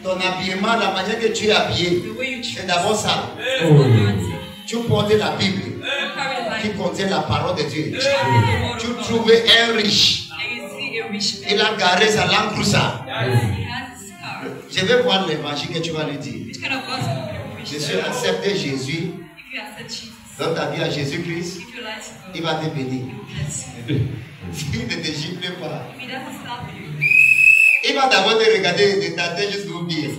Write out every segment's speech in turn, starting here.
Ton habillement, la manière que tu es habillé, c'est d'abord ça. Tu portais la Bible qui contient la parole de Dieu. Tu trouvais un riche. Il a garé sa langue pour ça. Je vais voir l'évangile que tu vas lui dire. Je suis accepté Jésus. Dans ta vie à Jésus-Christ, il va te bénir. S'il ne te gifle pas, il va d'abord te regarder de ta tête jusqu'au pied.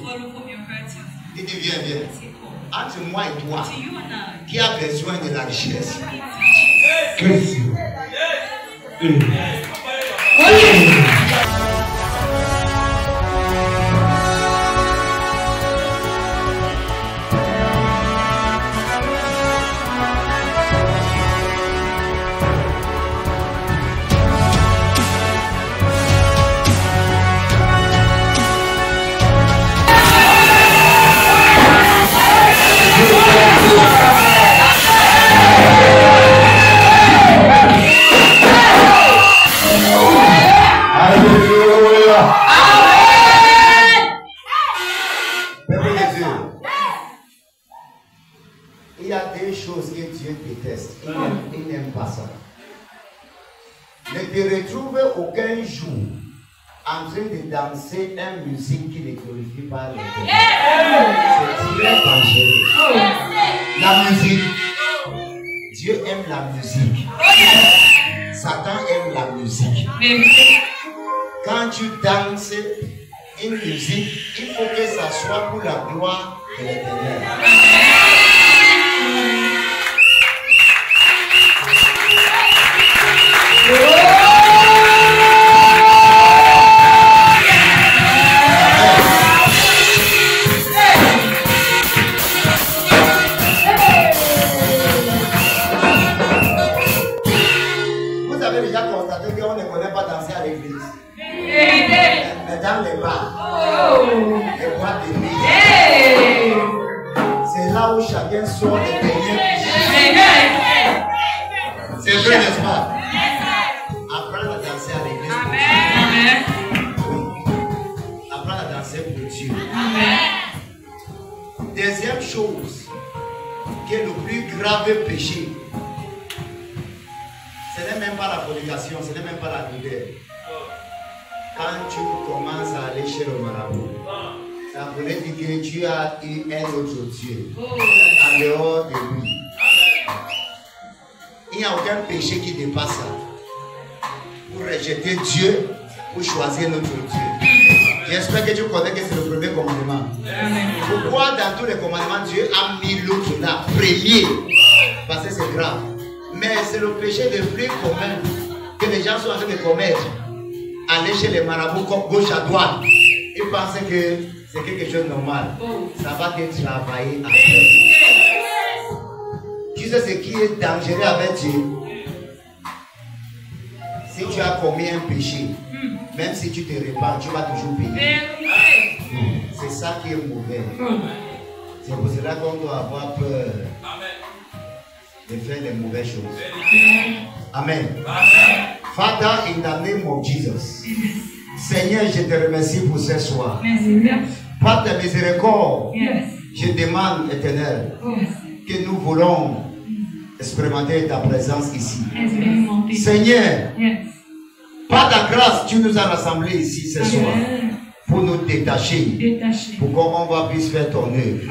Il dit viens, viens. Entre moi et toi, qui a besoin de la richesse? Il n'aime pas ça. Ne te retrouve aucun jour en train de danser une musique qui ne glorifie pas l'Éternel. C'est très dangereux. La musique, Dieu aime la musique. Satan aime la musique. Quand tu danses une musique, il faut que ça soit pour la gloire de l'Éternel. Vous avez déjà constaté qu'on ne connaît pas danser à l'église. Mais dans les bars, les boîtes de nuit, c'est là où chacun sort les derniers. C'est vrai, n'est-ce pas? Apprendre à danser à l'église. Amen. Apprendre à danser pour Dieu. Amen. Deuxième chose, qui est le plus grave péché, ce n'est même pas la fornication, ce n'est même pas la douleur. Quand tu commences à aller chez le marabout, ça voulait dire que tu as eu un autre Dieu en dehors de lui. Il n'y a aucun péché qui dépasse ça. Pour rejeter Dieu, pour choisir notre Dieu. J'espère que tu connais que c'est le premier commandement. Pourquoi dans tous les commandements, Dieu a mis l'autre là, premier? Parce que c'est grave. Mais c'est le péché le plus commun que les gens sont en train de commettre. Aller chez les marabouts comme gauche à droite. Ils pensent que c'est quelque chose de normal. Ça va te travailler après. Tu sais ce qui est dangereux avec Dieu? Si tu as commis un péché, même si tu te répands, tu vas toujours payer. C'est ça qui est mauvais. C'est pour cela qu'on doit avoir peur de faire les mauvaises choses. Amen. Father, in the name of Jesus. Seigneur, je te remercie pour ce soir. Par ta miséricorde, je demande, Éternel, que nous voulons expérimenter ta présence ici. Seigneur, par ta grâce, tu nous as rassemblés ici ce soir pour nous détacher, pour qu'on va puisse faire ton œuvre.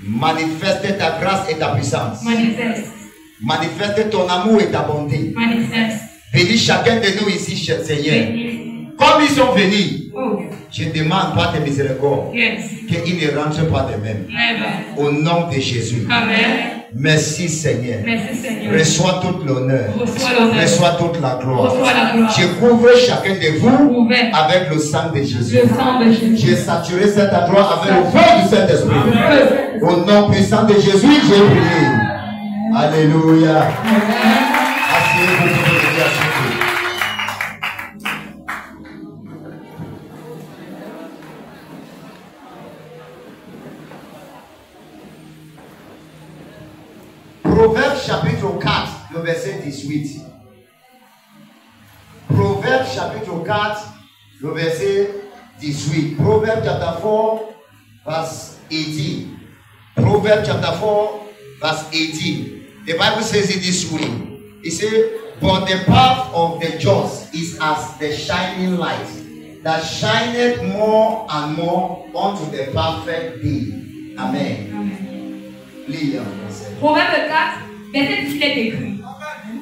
Manifeste ta grâce et ta puissance. Manifeste ton amour et ta bonté. Bénis chacun de nous ici, cher Seigneur. Comme ils sont venus, je demande par tes miséricordes qu'ils ne rentrent pas de même. Au nom de Jésus. Amen. Merci Seigneur. Reçois tout l'honneur. Reçois toute la gloire. Je couvre chacun de vous avec le sang de Jésus. J'ai saturé cet endroit avec le feu du Saint-Esprit. Au nom puissant de Jésus, j'ai prié. Alléluia. Asseyez-vous pour vous dire à ce Dieu. Proverbe chapitre 4, le verset 18. Proverbe chapitre 4, le verset 18. Proverbs chapter 4, verse 18. Proverbs chapter 4, verse 18. The Bible says it this way. It says, but the path of the just is as the shining light, that shineth more and more unto the perfect day. Amen. Proverbe 4, verset 17 est écrit.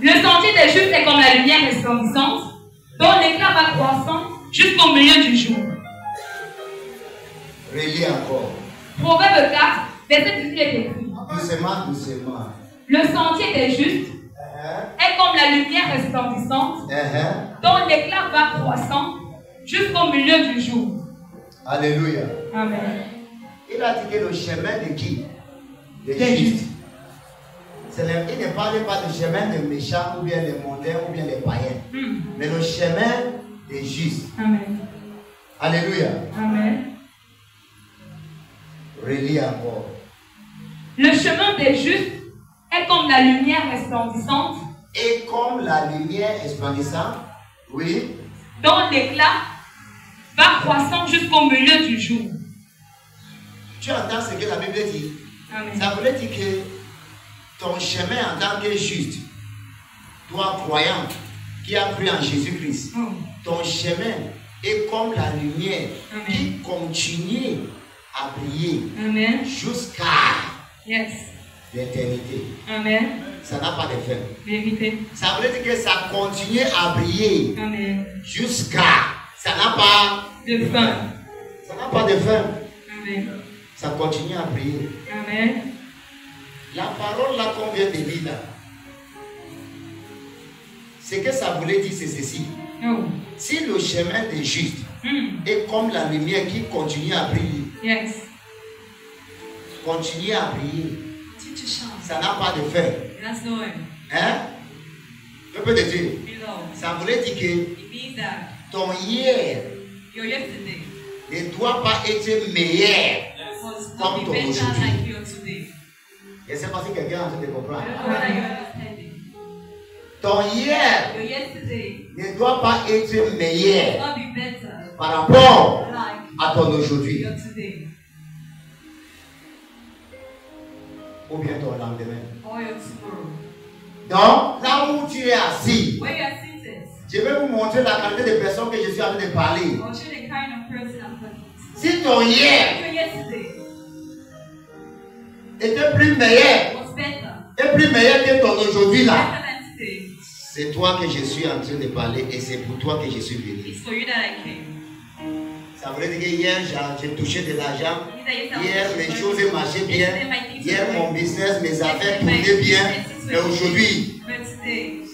Le sentier des justes est comme la lumière resplendissante, dont l'éclat va croissant jusqu'au milieu du jour. Relis encore. Proverbe 4, verset 18 est écrit. Doucement, doucement. Le sentier des justes est comme la lumière resplendissante, dont l'éclat va croissant jusqu'au milieu du jour. Alléluia. Amen. Il a dit que le chemin de qui? Des justes. Il ne parle pas du chemin des méchants ou bien des mondains ou bien des païens. Mais le chemin des justes. Amen. Alléluia. Amen. Relis encore. Le chemin des justes est comme la lumière resplendissante. Et comme la lumière resplendissante, oui. Dont l'éclat va croissant jusqu'au milieu du jour. Tu entends ce que la Bible dit? Amen. Ça voulait dire que ton chemin en tant que juste, toi croyant, qui a cru en Jésus-Christ, ton chemin est comme la lumière qui continue à briller jusqu'à l'éternité. Amen. Ça n'a pas de fin. Vérité. Ça veut dire que ça continue à briller jusqu'à. Ça n'a pas de fin. Ça n'a pas de fin. Amen. Ça continue à briller. Amen. La parole là qu'on vient de lire là, ce que ça voulait dire, c'est ceci. Si le chemin des justes est comme la lumière qui continue à briller, continue à briller, ça n'a pas de fin. Hein? Je peux te dire, ça voulait dire que ton hier ne doit pas être meilleur comme ton aujourd'hui. Je ne sais pas si quelqu'un est en train de comprendre. Ton hier ne doit pas être meilleur par rapport à ton aujourd'hui. Ou bien ton lendemain. Donc, là où tu es assis, je vais vous montrer la qualité de personne que je suis en train de parler. Si ton hier était plus meilleur, et plus meilleur que ton aujourd'hui là, c'est toi que je suis en train de parler et c'est pour toi que je suis venu. Ça veut dire que hier j'ai touché de l'argent, hier mes choses marchaient bien, hier mon business, mes affaires tournaient bien, mais aujourd'hui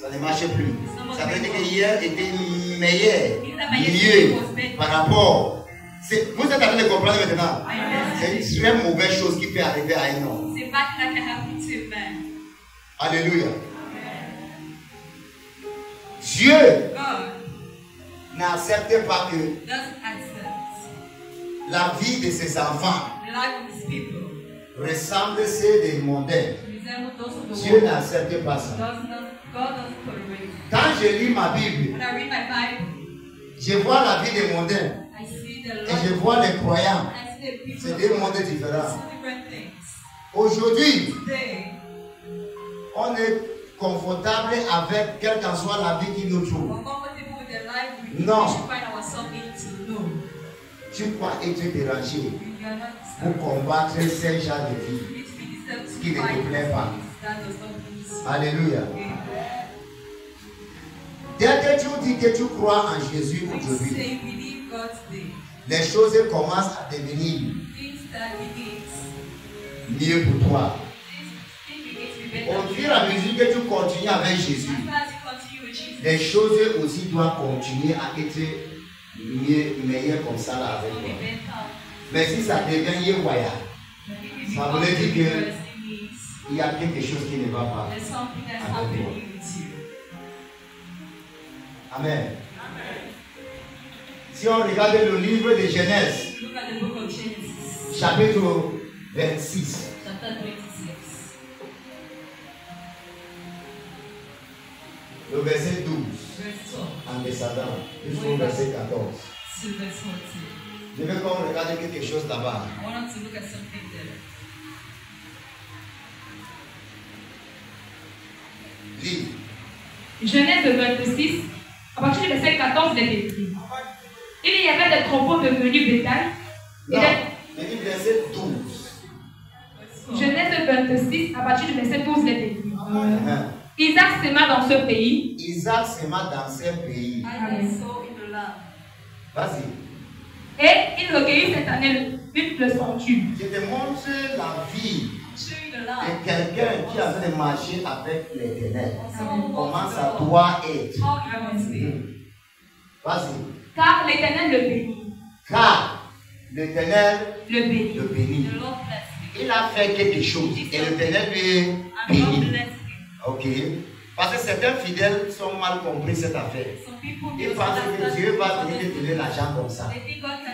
ça ne marche plus. Ça veut dire que hier était meilleur, mieux par rapport. Vous êtes en train de comprendre maintenant? C'est une très mauvaise chose qui peut arriver à un homme. Alléluia. Dieu n'accepte pas que la vie de ses enfants ressemble à celle des mondains. Dieu n'accepte pas ça. Quand je lis ma Bible, je vois la vie des mondains et je vois les croyants. C'est deux mondes différents. Aujourd'hui, on est confortable avec quelle qu'en soit la vie qui nous trouve. Non. Tu crois être dérangé pour combattre ces gens de vie qui ne te plaît pas. Alléluia. Dès que tu dis que tu crois en Jésus aujourd'hui, les choses commencent à devenir mieux pour toi. Au fur et à mesure que tu continues avec Jésus, les choses aussi doivent continuer à être meilleures comme ça là avec toi. Mais si ça devient yéwaya, ça veut dire qu'il y a quelque chose qui ne va pas avec toi. Amen. Si on regarde le livre de Genèse, chapitre 26. Le verset 12, en descendant, jusqu'au verset 14. Je veux qu'on regarde quelque chose là-bas. Lis. Genèse 26, à partir du verset 14, il est écrit. Il y avait des troupeaux devenus bétail. Non, il dit verset 12. Genèse 26, à partir du verset 12, il est écrit. Isaac s'aima dans ce pays. Isaac s'aima dans ce pays. Vas-y. Et il recueillit cette année une leçon tue. Je te montre la vie de quelqu'un qui a de marcher avec l'Éternel. Comment ça doit être. Vas-y. Car l'Éternel le bénit. Car l'Éternel le bénit. Il a fait quelque chose et l'Éternel lui bénit. Ok. Parce que certains fidèles sont mal compris cette affaire. Ils pensent que Dieu va venir te donner l'argent comme ça.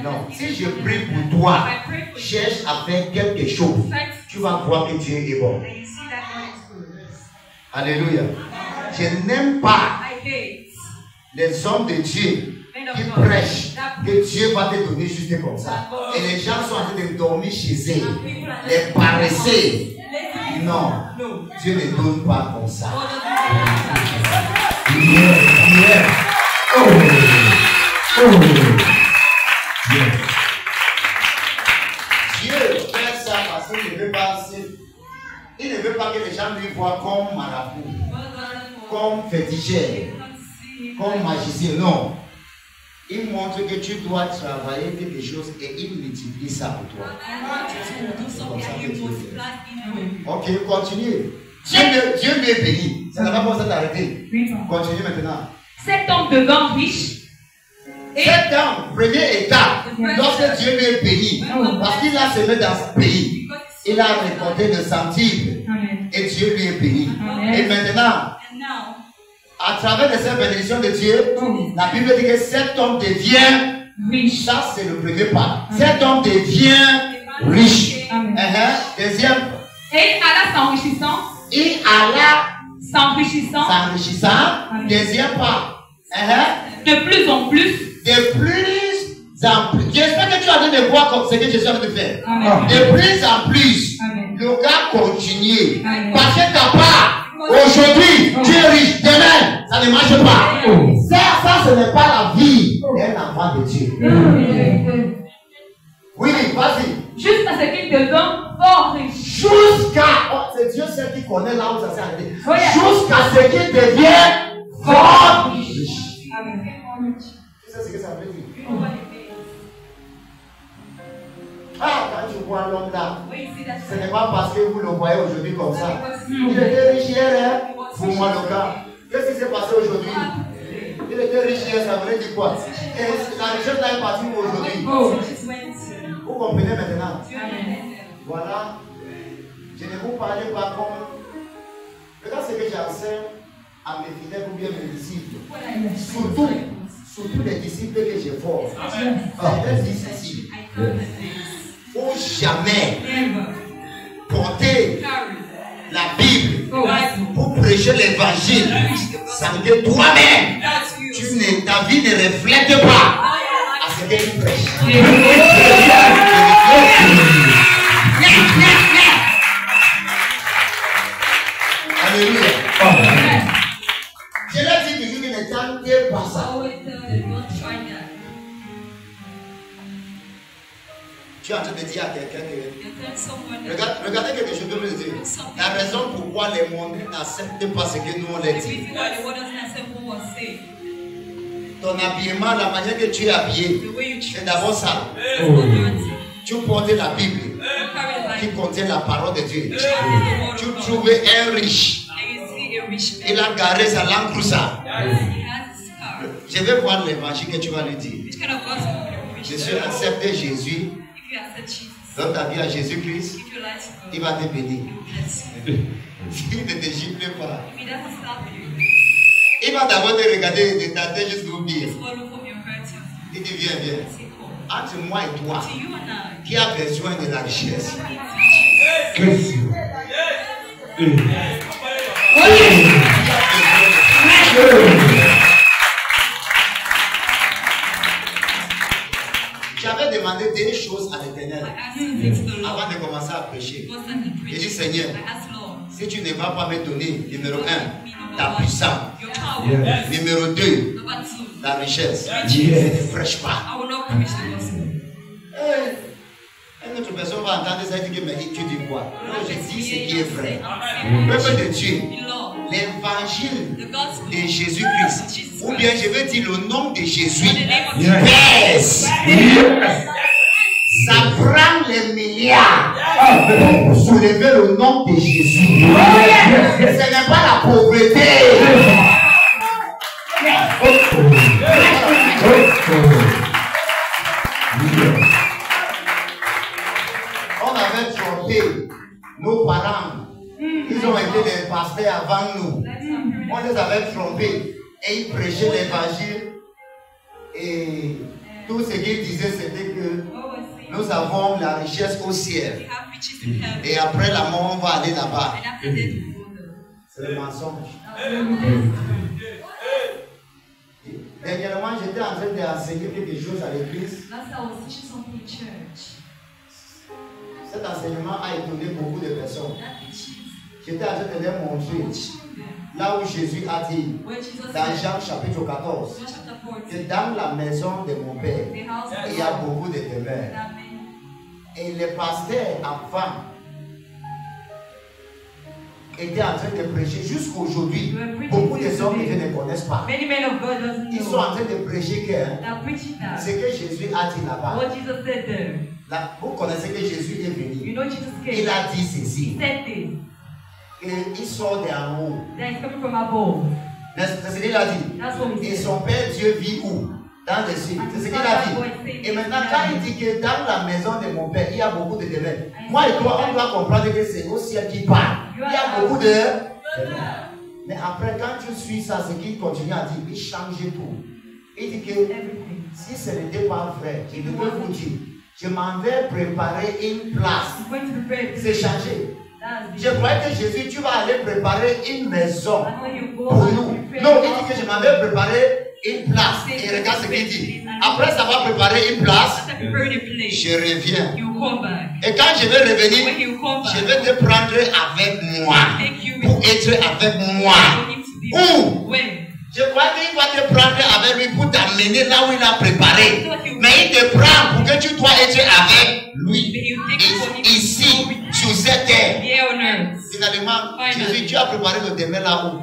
Non. Si je prie pour toi, cherche à faire quelque chose. Tu vas voir que Dieu est bon. Alléluia. Je n'aime pas les hommes de Dieu qui prêchent que Dieu va te donner juste comme ça. Et les gens sont en train de dormir chez eux. Les paresseux. Non, Dieu ne donne pas comme ça. Dieu fait ça parce qu'il ne veut pas. Il ne veut pas que les gens lui voient comme marabout, comme féticheur, comme magicien. Non. Il montre que tu dois travailler quelque chose et il multiplie ça pour toi. Ok, continue. Dieu m'est béni. Ça n'a pas besoin de t'arrêter. Continue maintenant. Cet homme devint riche. Cet homme, première étape, lorsque Dieu m'est béni, parce qu'il a semé dans ce pays, il a récolté le centime et Dieu lui est béni. Et maintenant, à travers de cette bénédiction de Dieu, la Bible dit que cet homme devient riche. Ça, c'est le premier pas. Cet homme devient riche. Deuxième. Et il alla s'enrichissant. Il alla s'enrichissant. Deuxième pas. De plus en plus. De plus en plus. J'espère que tu as de voir comme ce que Jésus a de faire. De plus en plus. Le gars continue. Parce que ta part. Aujourd'hui, tu es riche. Demain, ça ne marche pas. Ça, ce n'est pas la vie d'un enfant de Dieu. Oui, vas-y. Jusqu'à ce qu'il devienne fort riche. Jusqu'à. C'est Dieu seul qui connaît là où ça s'est arrêté. Jusqu'à ce qu'il devienne fort riche. Amen. Tu sais ce que ça veut dire? Ah, quand tu vois l'homme là, ce n'est pas parce que vous le voyez aujourd'hui comme ça. Il était riche hier, hein? Pour moi, le gars. Qu'est-ce qui s'est passé aujourd'hui? Il était riche hier, ça veut dire quoi? Et la richesse là est partie aujourd'hui. Vous comprenez maintenant? Voilà. Je ne vous parlais pas comme. Regarde ce que j'enseigne à mes fidèles ou bien mes disciples. Surtout les disciples que je forme. C'est difficile. Faut jamais porter la Bible pour prêcher l'évangile sans que toi-même, ta vie ne reflète pas à ce que tu prêches. Alléluia. Je l'ai dit toujours que ne tentez pas ça. Tu es en train de dire à quelqu'un que. Regardez quelque chose que je veux dire. La raison pourquoi les mondes n'acceptent pas ce que nous on les dit. Ton habillement, la manière que tu es habillé, c'est d'abord ça. Tu portes la Bible qui contient la parole de Dieu. Tu trouves un riche. Il a garé sa langue pour ça. Je vais voir l'évangile que tu vas lui dire. Je suis accepté Jésus. Donne ta vie à Jésus-Christ. Il va te bénir. S'il ne te gifle pas, il va d'abord te regarder de ta tête jusqu'au pied. Il dit viens, viens. Entre moi et toi, qui a besoin de la richesse? J'avais demandé des choses à l'Éternel avant de commencer à prêcher. J'ai dit, Seigneur, si tu ne vas pas me donner, numéro 1, ta puissance, numéro 2, la richesse, ne prêche pas. Une autre personne va entendre ça et dire, mais tu dis quoi? Non, je dis ce qui est vrai. Peuple de Dieu, l'évangile de Jésus-Christ, ou bien je veux dire le nom de Jésus, pèse. Ça prend les milliards pour soulever le nom de Jésus. Ce n'est pas la pauvreté. On avait trompé nos parents. Ils ont été des pasteurs avant nous. On les avait trompés et ils prêchaient l'évangile. Et tout ce qu'ils disaient, c'était que nous avons la richesse au ciel. Et après la mort, on va aller là-bas. C'est le mensonge. Dernièrement, j'étais en train d'enseigner quelque chose à l'église. Cet enseignement a étonné beaucoup de personnes. J'étais en train de leur montrer là où Jésus a dit, dans Jean chapitre 14, que dans la maison de mon Père, il y a beaucoup de demeures. Et les pasteurs avant étaient en train de prêcher jusqu'aujourd'hui. Beaucoup de hommes qui ne connaissent pas. Ils sont en train de prêcher que ce que Jésus a dit là-bas. Là, vous connaissez que Jésus est venu. Il a dit ceci. Et il sort d'en haut. C'est ce qu'il a dit. Et son Père Dieu vit où? Dans les cieux. C'est ce qu'il a dit. Et maintenant, quand il dit que dans la maison de mon Père, il y a beaucoup de demeures. Moi et toi, on doit comprendre que c'est au ciel qui parle. Il y a beaucoup de demeures. Mais après, quand tu suis ça, ce qu'il continue à dire, il change tout. Il dit que si ce n'était pas vrai, je devais vous dire, je m'en vais préparer une place. C'est changé. Je croyais que Jésus, tu vas aller préparer une maison pour nous. Non, il dit que je m'en vais préparer une place. Et regarde ce qu'il dit. Après savoir préparer une place, je reviens. Et quand je vais revenir, je vais te prendre avec moi. Pour être avec moi. Où? Je crois qu'il va te prendre avec lui pour t'amener là où il a préparé. Mais il te prend pour que tu dois être avec lui. Et ici, sur cette terre. Finalement, Jésus, tu as préparé le demeure là-haut.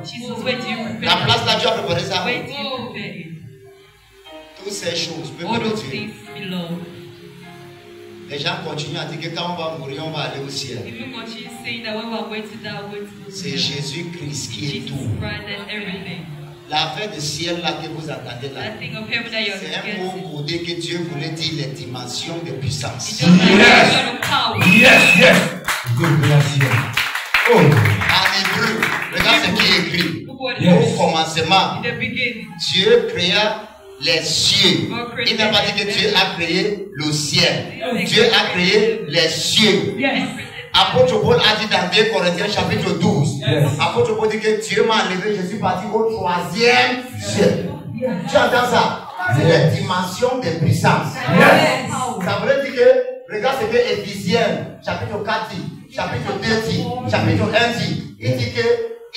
La place là, tu as préparé ça. Toutes ces choses, peuple de Dieu. Les gens continuent à dire que quand on va mourir, on va aller au ciel. C'est Jésus-Christ qui est tout. L'affaire du ciel là que vous entendez là, c'est un mot codé que Dieu voulait dire les dimensions de puissance. Yes. Oh. En hébreu, regarde ce qui est écrit. Au commencement, Dieu créa les cieux. Il n'a pas dit que Dieu a créé le ciel. Dieu a créé les cieux. Apôtre Paul a dit dans 2 Corinthiens chapitre 12. Apôtre Paul dit que Dieu m'a enlevé, je suis parti au 3e ciel. Tu entends ça? C'est la dimension de puissance. Ça veut dire que, regarde ce que Éphésiens chapitre 4 dit, chapitre 2 dit, chapitre 1 dit. Il dit que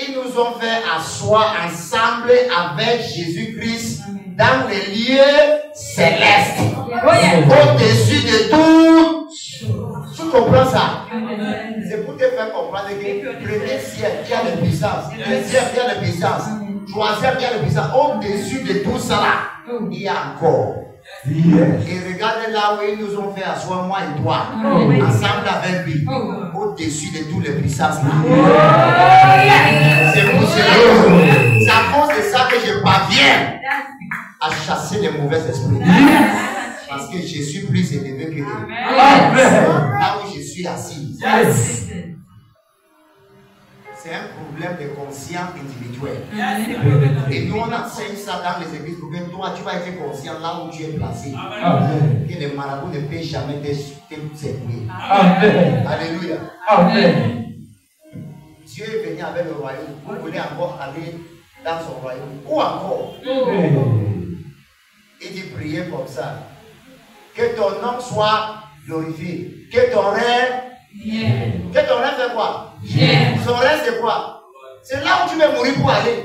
ils nous ont fait asseoir ensemble avec Jésus-Christ dans les lieux célestes. Au-dessus de tout. Tu comprends ça? C'est pour te faire comprendre que premier ciel, il y a les puissances. Deuxième, il y a les puissances. Troisième, il y a les puissances. Au-dessus de tout ça là, il y a encore. Et regardez là où ils nous ont fait asseoir, moi et toi, ensemble avec lui, au-dessus de toutes les puissances là. C'est pour cela. C'est à cause de ça que je parviens à chasser les mauvais esprits. Parce que je suis plus élevé que eux. Là où je suis assis. C'est un problème de conscience individuelle. Et nous, on enseigne ça dans les églises pour que toi, tu vas être conscient là où tu es placé. Que les marabouts ne peuvent jamais te séparer. Alléluia. Dieu est venu avec le royaume. Vous voulez encore aller dans son royaume. Ou encore, il dit prier comme ça. Que ton nom soit glorifié. Que ton rêve vienne. Que ton rêve fait quoi? Son rêve c'est quoi? C'est là où tu veux mourir pour aller.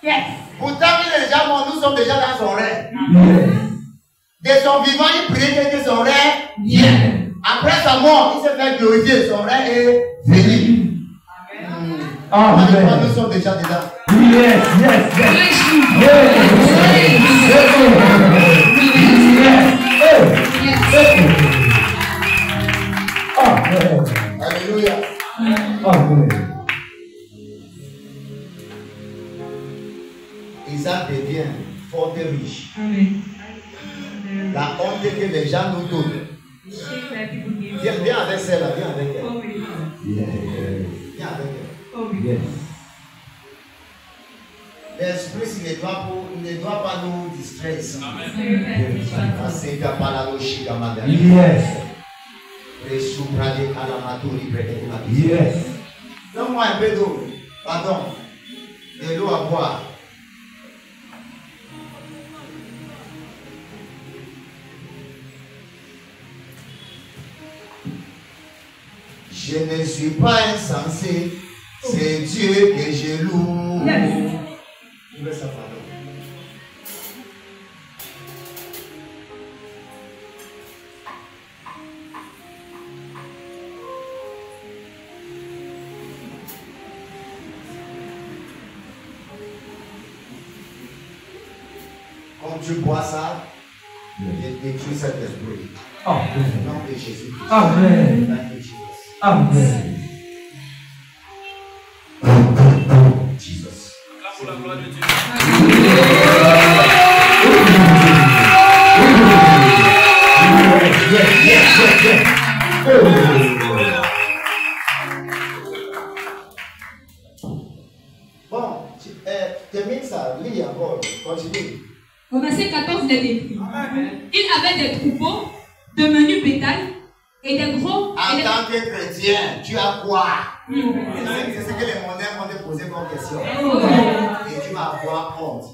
Yes. Pourtant, il est déjà mort, nous sommes déjà dans son rêve. De son vivant, il priait que son rêve vienne. Après sa mort, il s'est fait glorifier. Son rêve est venu. Amen. Nous sommes déjà dedans. Yes, yes, Alléluia. Isaac devient fort et riche. La honte que les gens nous donnent. Viens avec celle-là, viens avec elle. Viens avec elle. L'esprit ne doit pas nous distraire. Yes. Donne-moi un peu d'eau. Pardon. De l'eau à boire. Je ne suis pas insensé, c'est Dieu que je loue. Yes. Ça, pardon. Quand tu bois ça, je détruis cet esprit. Au nom de Jésus. Amen. Amen. Jesus. Pour la gloire de Dieu. Bon, termine ça, lis encore, continue. Au verset 14, il est écrit. Il avait des troupeaux, de menus bétail et des gros. En tant que chrétien, tu as quoi? C'est ce que les mondains vont te poser comme question. Et tu vas avoir honte.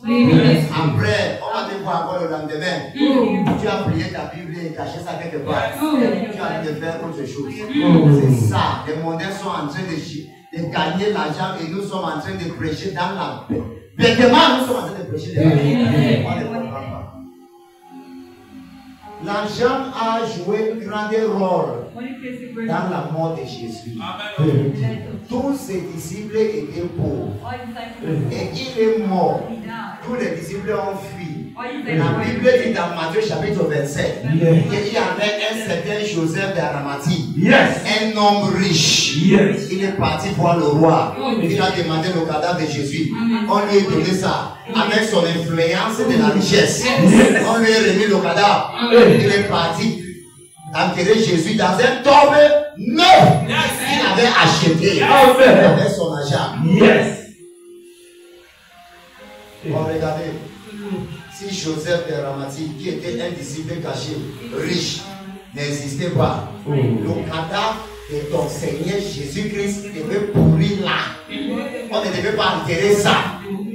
Après, on va te voir encore le lendemain. Tu as prié ta Bible et caché ça quelque part. Tu as envie de faire autre chose. C'est ça. Les mondains sont en train de gagner l'argent et nous sommes en train de prêcher dans la paix. Bêtement, nous sommes en train de prêcher dans la paix. On ne comprend pas. L'argent a joué un grand rôle dans la mort de Jésus. Tous ses disciples étaient pauvres. Et il est mort. Tous les disciples ont fui. La Bible dit dans Matthieu chapitre 27 qu'il y avait un certain Joseph d'Arimathie, un homme riche. Il est parti voir le roi. Il a demandé le cadavre de Jésus. On lui a donné ça. Avec son influence de la richesse, on lui a remis le cadavre. Il est parti enterrer Jésus dans un tombe neuf qu'il avait acheté avec son argent. Bon, regardez. Si Joseph d'Arimathie, qui était un disciple caché, riche, n'existait pas, le cadavre de ton Seigneur Jésus-Christ devait pourrir là. On ne devait pas enterrer ça.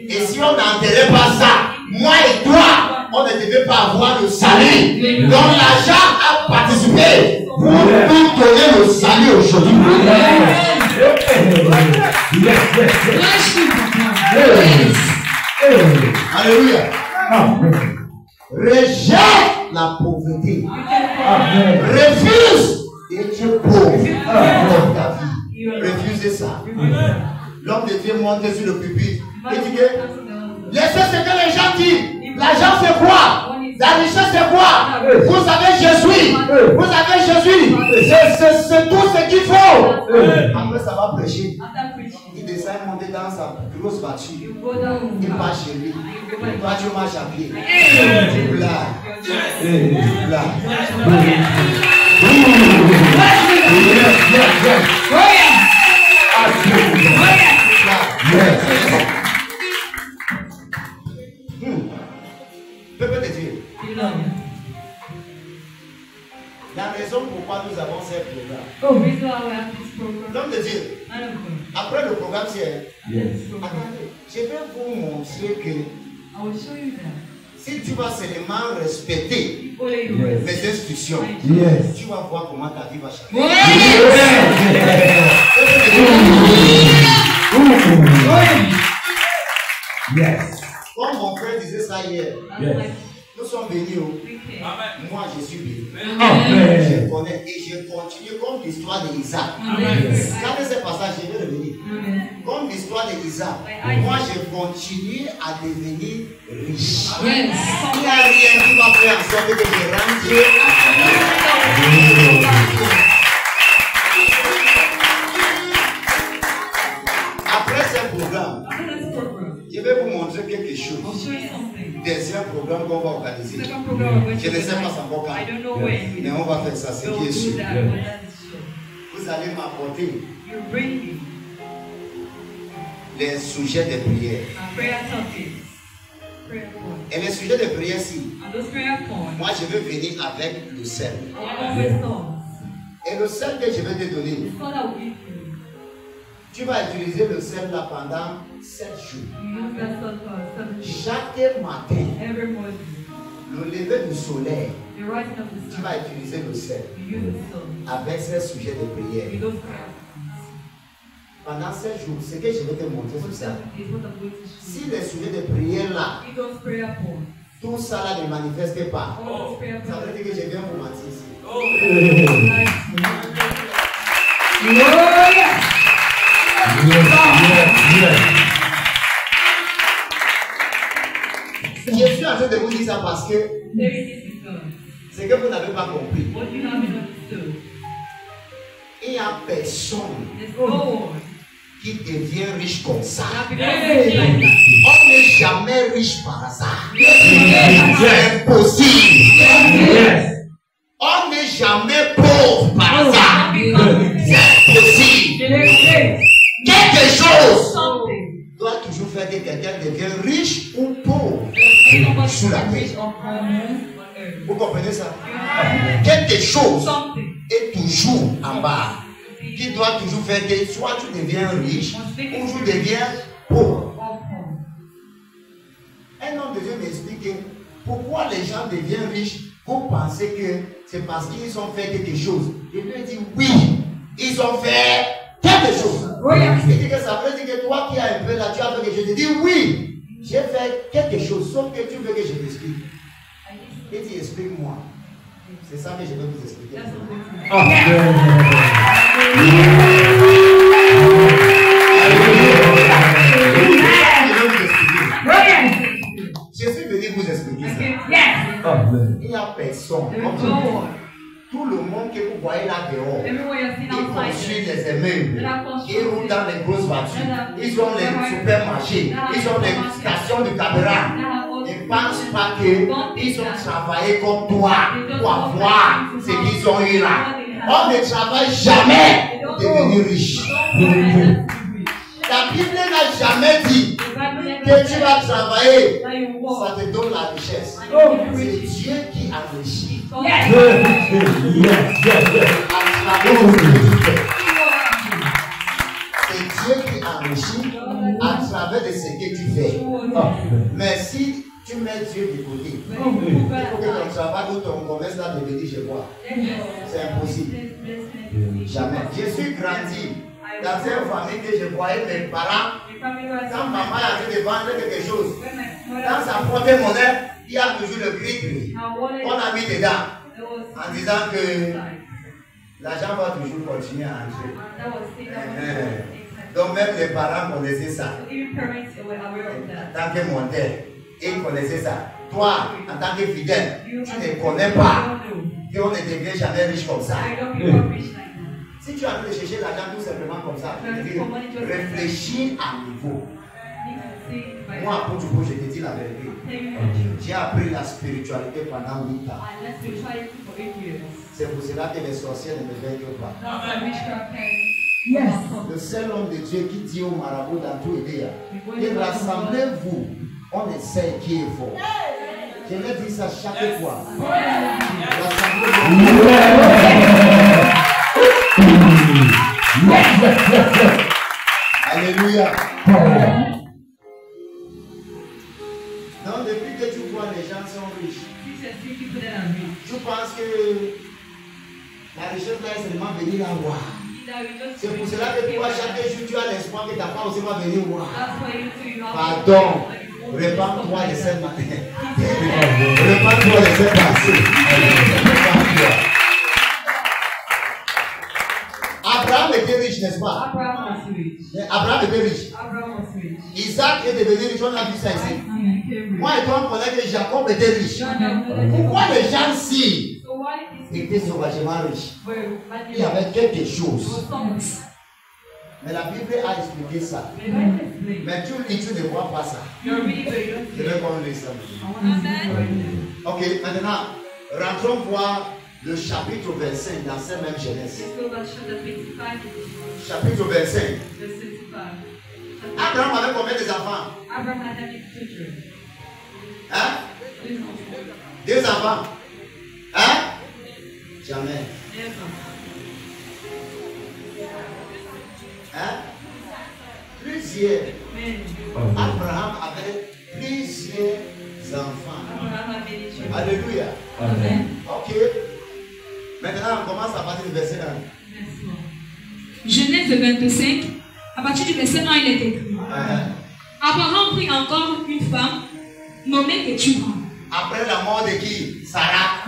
Et si on n'enterrait pas ça, moi et toi, on ne devait pas avoir le salut. Donc l'argent a participé pour nous donner le salut aujourd'hui. Alléluia. Rejette la pauvreté. Refuse d'être pauvre dans ta vie. Refusez ça. L'homme de Dieu monte sur le pupitre et dit que laissez ce que les gens disent. L'argent c'est quoi? La richesse c'est quoi? Vous avez Jésus. Vous avez Jésus. C'est tout ce qu'il faut. Après ça va prêcher. Il descend monter dans sa grosse voiture. Il part chez lui. Toi tu marches à pied. Tu blagues. Tu blagues. Peuple de Dieu. La raison pourquoi nous avons ces programmes. L'homme de Dieu. Après le programme, c'est. Attendez, je vais vous montrer que Si tu vas seulement respecter mes instructions, tu vas voir comment ta vie va changer. Comme mon frère disait ça hier, nous sommes bénis. Moi, je suis béni. Je connais et je continue comme l'histoire d'Isaac. Regardez ce passage, je vais revenir. Comme l'histoire d'Isaac, moi, je continue à devenir riche. Il n'y a rien qui va faire en sorte que je rentre après ce programme. Je vais vous montrer quelque chose. Deuxième programme qu'on va organiser. Je ne sais pas encore quand. Mais on va faire ça, ce qui est sûr. Vous allez m'apporter les sujets de prière. Et les sujets de prière, si moi je veux venir avec le sel. Et le sel que je vais te donner, tu vas utiliser le sel là pendant 7 jours. Chaque matin, le lever du soleil, tu vas utiliser le sel avec ces sujets de prière. Pendant 7 jours, ce que je vais te montrer, c'est ça. Si les sujets de prière là, tout ça là ne manifeste pas, ça veut dire que je viens vous mentir ici. Je suis en train de vous dire ça parce que c'est que vous n'avez pas compris. Il n'y a personne qui devient riche comme ça. On n'est jamais riche par hasard. C'est impossible. On n'est jamais pauvre par hasard. C'est impossible. Quelque chose doit toujours faire que quelqu'un devienne riche ou pauvre sur la terre. Vous comprenez ça? Quelque chose est toujours en bas qui doit toujours faire que soit tu deviens riche ou tu deviens pauvre. Un homme de Dieu m'explique pourquoi les gens deviennent riches. Vous pensez que c'est parce qu'ils ont fait quelque chose. Je lui ai dit oui, ils ont fait quelque chose. Il dit que ça veut dire que toi qui as un peu là, tu as fait quelque chose. Je dis oui, j'ai fait quelque chose, sauf que tu veux que je t'explique. Il dit explique-moi. C'est ça que je vais vous expliquer. Je suis venu vous expliquer ça. Il n'y a personne. Tout le monde que vous voyez là dehors, ils construisent des immeubles, ils roulent dans les grosses voitures, ils ont les supermarchés, ils ont les stations de caméra. Ne pense pas qu'ils ont travaillé comme toi pour avoir ce qu'ils ont eu là. On ne travaille jamais pour devenir riche. La Bible n'a jamais dit que tu vas travailler, ça te donne la richesse. C'est Dieu qui enrichit. C'est Dieu qui enrichit à travers de ce que tu fais. Mais si tu mets Dieu de côté, il faut que ton travail ou ton commerce là devienne chez moi. C'est impossible. Jamais. Je suis grandi dans une famille que je voyais mes parents. Quand maman a envie de vendre quelque chose, dans sa porte-monnaie, il y a toujours le gris-gris. On a mis dedans en disant que l'argent va toujours continuer à entrer. Donc même les parents connaissaient ça. En tant que monteur, ils connaissaient ça. Toi, en tant que fidèle, tu ne connais pas qu'on ne devient jamais riche comme ça. Si tu as envie de chercher l'argent tout simplement comme ça, réfléchis à niveau. Moi, pour du coup, je te dis la vérité. J'ai appris la spiritualité pendant 8 ans. C'est pour cela que les sorciers ne me vainquent pas. Le seul homme de Dieu qui dit au marabout dans tout Édéa, et rassemblez-vous, on essaie qui est fort. Je l'ai dit ça chaque fois. Rassemblez-vous. Alléluia. Donc depuis que tu vois les gens que la richesse là est seulement venir la voir. C'est pour cela que toi, chaque jour, tu as l'espoir que ta femme aussi va venir voir. Pardon. Répands-toi de cette matin. Répands-toi de cette passée. Abraham était riche, n'est-ce pas? Abraham était riche. Isaac est devenu riche, on a vu ça ici. Moi et toi, on connaît que Jacob était riche. Pourquoi les gens-ci étaient sauvagement riches? Il y avait quelque chose. Mais la Bible a expliqué ça. Mais tu ne vois pas ça. Je vais qu'on lit ça. Ok, maintenant, rentrons voir le chapitre 25 dans cette même Genèse. Chapitre 25. Abraham avait combien d'enfants? Hein? 2 enfants. Hein? Jamais. Hein? Plusieurs. Abraham avait plusieurs enfants. Alléluia. Amen. Ok. Maintenant, on commence à partir du verset 1. Genèse 25, à partir du verset 1, il est écrit. Abraham prit encore une femme nommée Ketura. Après la mort de qui? Sarah.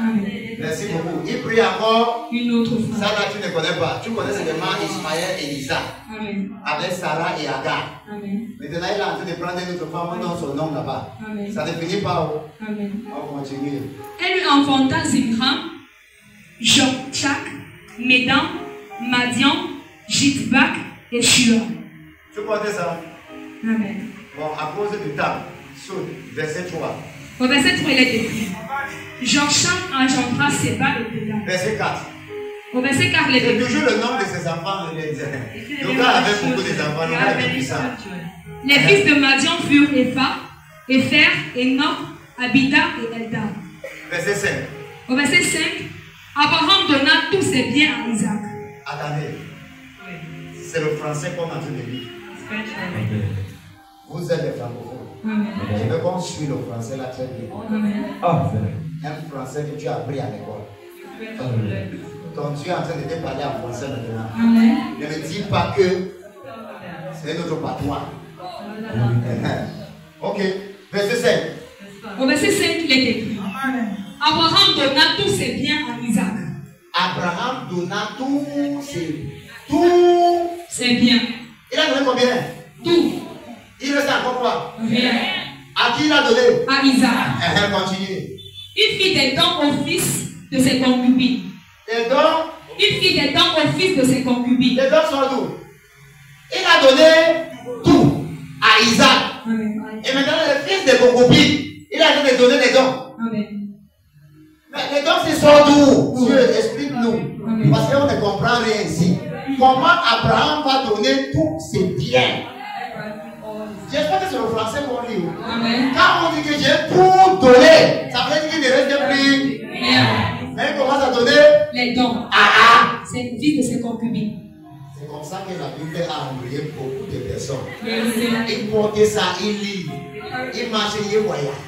Merci beaucoup. Il prit encore une autre femme. Ça là, tu ne connais pas. Tu connais seulement Ismaël et Isaac. Amen. Avec Sarah et Agar. Amen. Maintenant, il est en train de prendre une autre femme dans son nom là-bas. Amen. Ça ne finit pas. Amen. On continue. Elle lui enfanta Zimram, Jokchak, Médan, Madian, Jitbak et Shua. Tu connais ça? Amen. Bon, à cause du temps, sur verset 3. Au verset 3, il est écrit. Jokchak engendra Seba et Béla. Verset 4. Au verset 4, il est écrit. C'est toujours le nom de ses enfants. Le gars avait beaucoup d'enfants, le gars était puissant. Les fils de Madian furent Epha, Epher, Enoch, Abida et Eldad. Verset 5. Au verset 5, Abraham donna tous ses biens à Isaac. Attendez. C'est le français qu'on a en train de lire. Vous êtes les francophones. Je veux qu'on suive le français là très bien. Un français que tu as appris à l'école. Ton Dieu est en train de te parler en français maintenant. Ne me dis pas que c'est notre patois. Ok. Verset 5. Au verset 5, il est écrit. Abraham donna tous ses biens à Isaac. Abraham donna tous ses biens. Il a donné combien? Tout. Il reste encore quoi? Rien. À qui il a donné? À Isaac. Continue. Il fit des dons au fils de ses concubines. Des dons? Il fit des dons au fils de ses concubines. Les dons sont d'où? Il a donné tout à Isaac. Amen. Et maintenant, le fils des concubines, il a donné des dons. Amen. Mais les dons, c'est sont d'où? Dieu, explique-nous. Parce qu'on ne comprend rien ici. Comment Abraham va donner tous ses biens? J'espère que c'est le français qu'on lit. Amen. Quand on dit que j'ai tout donné, ça veut dire qu'il ne reste plus rien. Mais il commence à donner les dons. C'est le fils de ses concubines. C'est comme ça que la Bible a embrouillé beaucoup de personnes. Il porte ça, il lit, il marche, il voyage.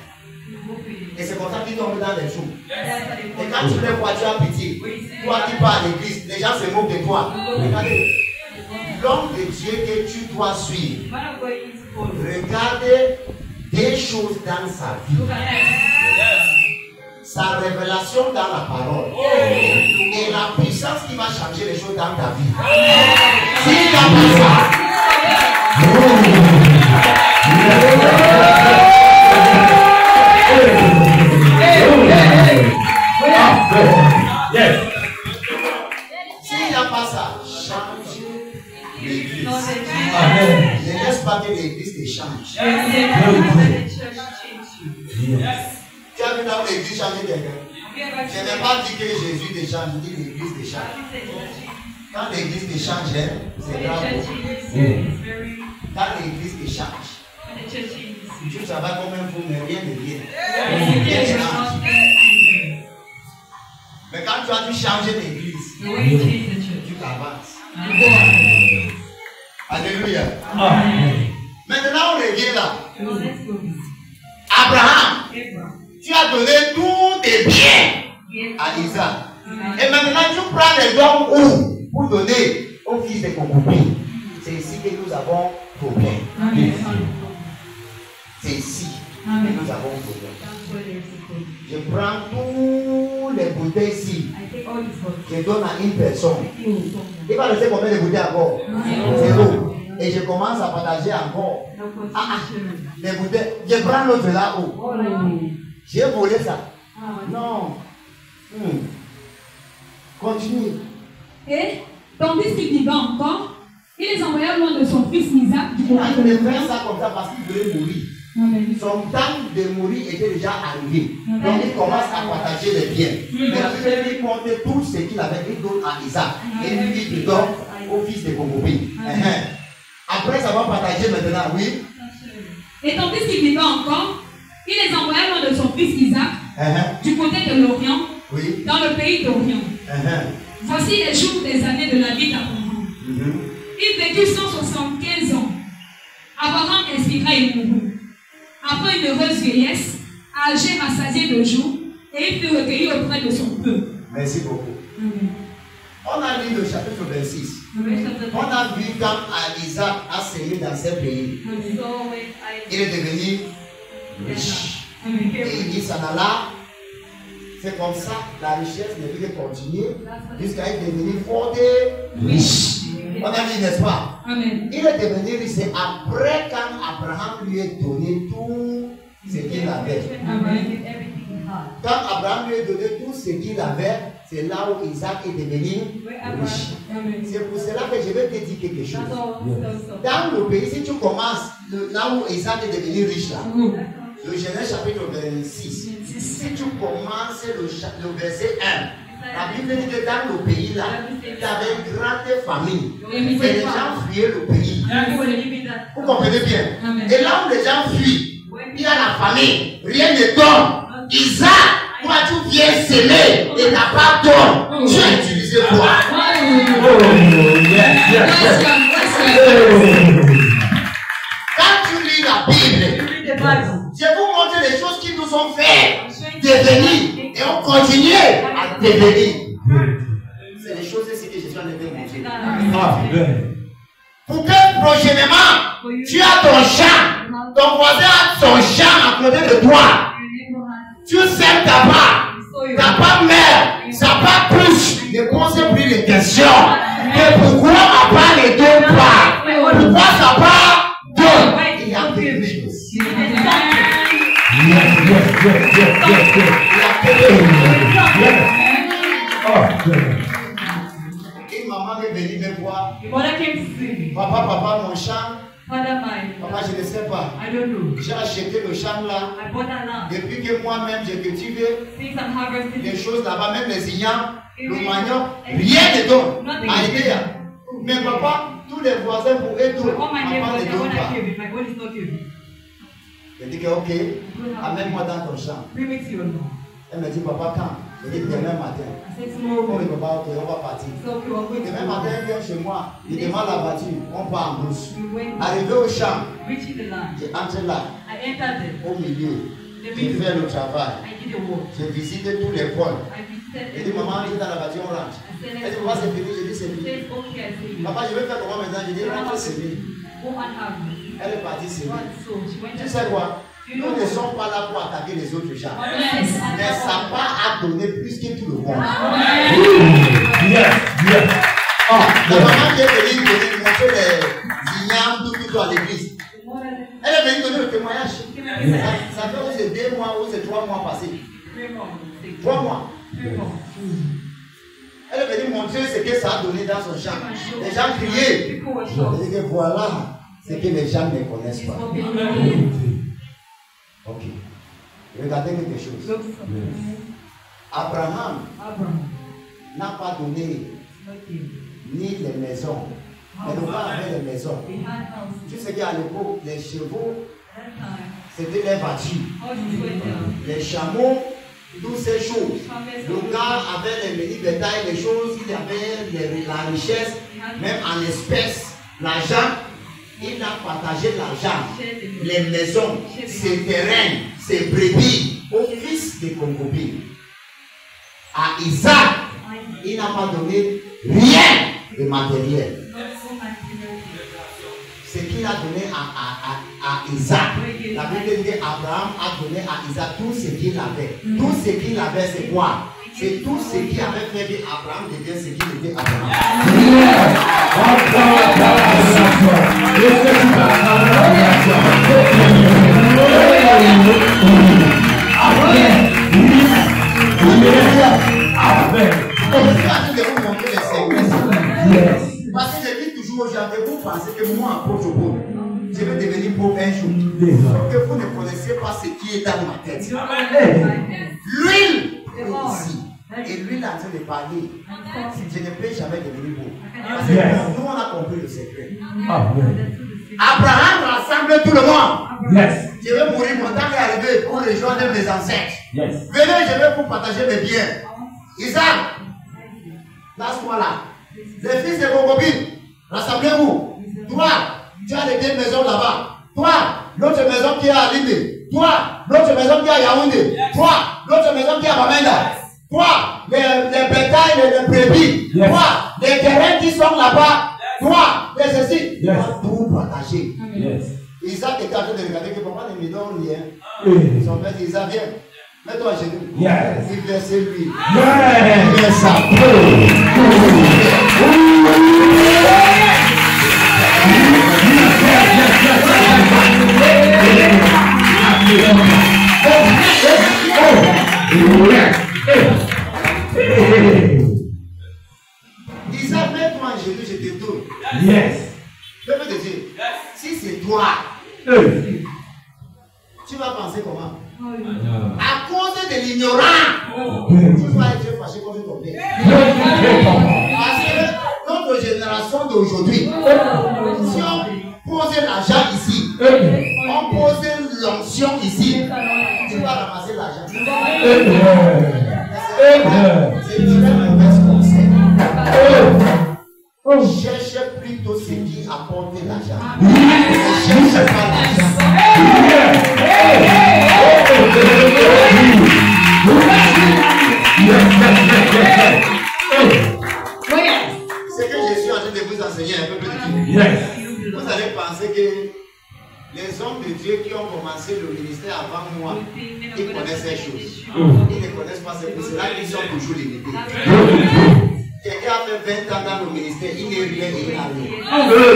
Et c'est comme ça qu'il tombe dans les jours. Et quand tu les vois, tu as pitié. Toi qui pars à l'église, les gens se moquent de toi. Regardez, l'homme de Dieu que tu dois suivre, regardez des choses dans sa vie. Sa révélation dans la parole. Et la puissance qui va changer les choses dans ta vie. S'il n'y a pas ça, s'il n'y a pas ça, change l'église. Ne laisse pas que l'église te change. Tu as vu dans l'église changer quelqu'un? Je n'ai pas dit que Jésus te change, je dis l'église te change. Quand l'église te change, c'est grave. Quand l'église te change, tu travailles comme un fou, mais rien ne vient. Rien change. Mais quand tu as dû changer l'église, tu t'avances. Alléluia. Maintenant, on revient là. Abraham, tu as donné tous tes biens à Isaac. Et maintenant, tu prends les dons où pour donner au fils de concubines. C'est ici que nous avons problème. C'est ici que nous avons problème. Je prends tous les bouteilles ici. Je donne à une personne. Il va rester combien de bouteilles encore? 0. Et je commence à partager encore. Les bouteilles. Je prends l'autre là-haut. J'ai volé ça. Non. Continue. Et tandis qu'il vivait encore, il les envoya loin de son fils Isaac. Il ne fait ça comme ça parce qu'il devait mourir. Son temps de mourir était déjà arrivé. Donc il commence à partager les biens. Mais il lui montre tout ce qu'il avait, il donne à Isaac. Et lui il donne au fils de concubines. Après avoir partagé maintenant, oui. Et tandis qu'il vivait encore, il les envoya loin de son fils Isaac, du côté de l'Orient, dans le pays d'Orient. Voici les jours des années de la vie d'Abraham. Il vécut 175 ans. Abraham expira et mourut. Après une heureuse vieillesse, âgé rassasié de jours, et il fut recueilli auprès de son peuple. Merci beaucoup. On a lu le chapitre 26. On a vu quand Isaac a séjourné dans ce pays. Il est devenu riche. Et il dit ça là. C'est comme ça, la richesse ne peut que continuer jusqu'à être devenu fort et riche. On a dit, n'est-ce pas? Amen. Il est devenu riche, c'est après quand Abraham lui a donné tout ce qu'il avait. Quand Abraham lui a donné tout ce qu'il avait, c'est là où Isaac est devenu riche. C'est pour cela que je vais te dire quelque chose. Dans le pays, si tu commences là où Isaac est devenu riche, là, le Genèse chapitre 26, si tu commences le verset 1, la Bible dit que dans le pays là, il y avait une grande famine. Et les gens fuyaient le pays. Vous comprenez bien? Et là où les gens fuient, il y a la famine, rien ne tombe. Isaac, toi tu viens s'aimer et n'as pas d'homme. Tu as utilisé quoi? Quand tu lis la Bible, je vous montre les choses qui nous ont fait devenir et on continue à devenir. C'est les choses ici que je suis en train de montrer. Pour que prochainement, tu as ton champ, ton voisin a son champ à côté de toi. Tu sèmes ta part mère, sa part pousse. Ne pose plus les questions. Et pourquoi ma part ne donne pas? Pourquoi sa part donne? Il y a quelque chose. Une maman est venue me voir. Papa, mon champ. Papa, je ne sais pas. J'ai acheté le champ là. Depuis que moi-même j'ai cultivé les choses là-bas, même les ignans, le manioc, rien ne donne. Mais papa, tous les voisins pour eux tous, papa ne donne pas. Je dis que ok, amène-moi dans ton champ. Elle me dit, papa, quand? Je dis, demain matin. Oh, il papa, ok, on va partir. Demain matin, elle vient chez moi, il demande la voiture, on part en brousse. Arrivé au champ, j'entre là, au milieu, je fais le travail, je visite tous les points. Je dis, maman, je suis dans la voiture, on rentre. Elle dit, papa, c'est fini, je dis, c'est fini. Papa, je vais faire comment maintenant? Je dis, rentre, c'est fini. Elle est partie, c'est fini. Tu sais quoi? Nous ne sommes pas là pour attaquer les autres gens. Mais sa part a donné plus que tout le monde. La maman qui est venue montrer les ignames, tout à l'église. Elle est venue donner le témoignage. Ça fait aussi 2 mois ou c'est 3 mois passés. 3 mois. Elle est venue montrer ce que ça a donné dans son champ. Les gens criaient. Elle dit que voilà ce que les gens ne connaissent pas. Ok. Regardez quelque chose. Abraham n'a pas donné ni les maisons. Mais le père avait les maisons. Tu sais qu'à l'époque, les chevaux, c'était les voitures. Les chameaux, toutes ces choses. Le gars avait les menus bétail, les choses, il avait la richesse, même en espèces, l'argent. Il a partagé l'argent, les maisons, ses terrains, ses brebis au fils de concubines. à Isaac, il n'a pas donné rien de matériel. Ce qu'il a donné à Isaac. La Bible dit qu'Abraham a donné à Isaac tout ce qu'il avait. Tout ce qu'il avait, c'est quoi? C'est tout ce qui avait fait qu'Abraham devient ce qu'il était Abraham. Parce que je dis toujours aux gens que vous pensez que moi, apôtre pauvre, je vais devenir pauvre un jour. Que vous ne connaissez pas ce qui est dans ma tête. L'huile est ici. Et l'huile est en train de parler. Je ne peux jamais devenir pauvre. Parce que nous, on a compris le secret. Abraham rassemble tout le monde. Je vais mourir, mon temps est arrivé pour rejoindre mes ancêtres. Venez, je vais vous partager mes biens. Isaac, lâche-moi là. Les fils de vos copines, rassemblez-vous. Toi, tu as les deux maisons là-bas. Toi, l'autre maison qui est à Linde. Toi, l'autre maison qui est à Yaoundé. Toi, l'autre maison qui est à Bamenda. Toi, les bétails, les brebis. Toi, les terrains qui sont là-bas. Toi, les ceci. Tu vas tout partager. Isaac est en train de regarder que papa ne me donne rien. Son père dit, Isaac, viens. Mets-toi à genoux. Il verse lui. Il verse sa Isaac, mets-toi à genoux, je te tourne. Je peux te dire, si c'est toi, tu vas penser comment? À cause de l'ignorant, tu vas être fâché contre ton père. Parce que notre génération d'aujourd'hui, si on pose l'argent ici, on pose l'onction ici, tu vas ramasser l'argent. C'est une mauvaise conseil. Cherche plutôt ce qui apporte l'argent. Ne cherche pas l'argent. Ce que je suis en train de vous enseigner un peu plus de Dieu. Vous allez penser que les hommes de Dieu qui ont commencé le ministère avant moi, ils connaissent ces choses. Ils ne connaissent pas ces choses. C'est là qu'ils sont toujours limités. Quelqu'un a fait 20 ans dans le ministère, il n'est rien et il n'a rien.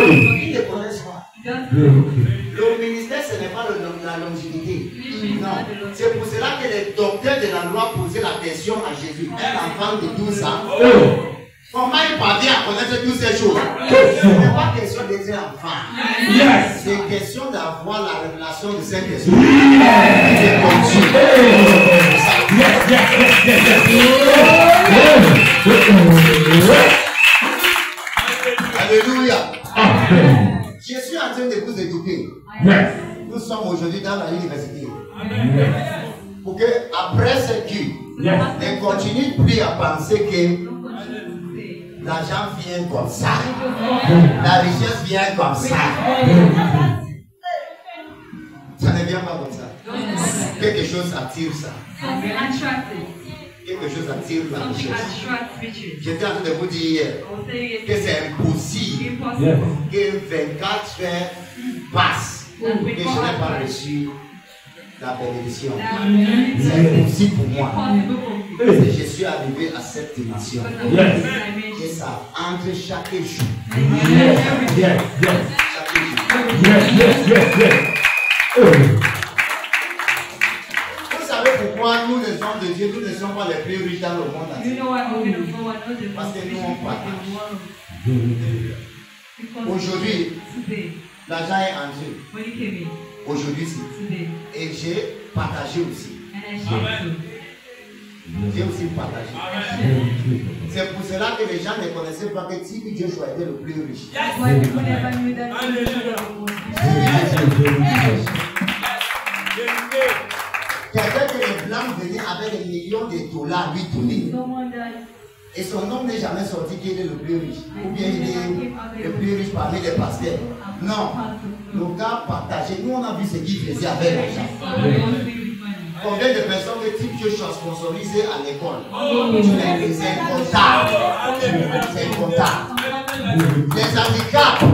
Ils ne connaissent pas. Le ministère, ce n'est pas la longévité. Non. C'est pour cela que les docteurs de la loi posaient la question à Jésus. Un enfant de 12 ans, comment il parvient à connaître toutes ces choses? Ce n'est pas question d'être enfant. C'est question d'avoir la révélation de ces questions. Alléluia. Je suis en train de vous éduquer. Nous sommes aujourd'hui dans l'université. Pour que après ce qui, ne continue plus à penser que l'argent vient comme ça. La richesse vient comme ça. Ça ne vient pas comme ça. Quelque chose attire ça. Quelque chose attire la richesse. J'étais en train de vous dire que c'est impossible que 24 heures passent que je n'ai pas reçu la bénédiction. C'est impossible pour moi. Je suis arrivé à cette dimension. Et ça entre chaque jour. Vous savez pourquoi nous, les hommes de Dieu, nous ne sommes pas les plus riches dans le monde entier? Parce que nous, on partage. Aujourd'hui, l'argent est entré. Aujourd'hui, et j'ai partagé aussi. J'ai aussi partagé. C'est pour cela que les gens ne connaissaient pas que Tibi Joshua était le plus riche. Quelqu'un que les Blancs venaient avec des millions de dollars lui donner. Et son nom n'est jamais sorti qu'il est le plus riche. Ou bien il est le plus riche parmi les pasteurs. Non. Le gars partageait. Nous on a vu ce qu'il faisait avec l'argent. Combien de personnes que Dieu soit sponsorisé à l'école? C'est incontable. C'est incontable. Les handicaps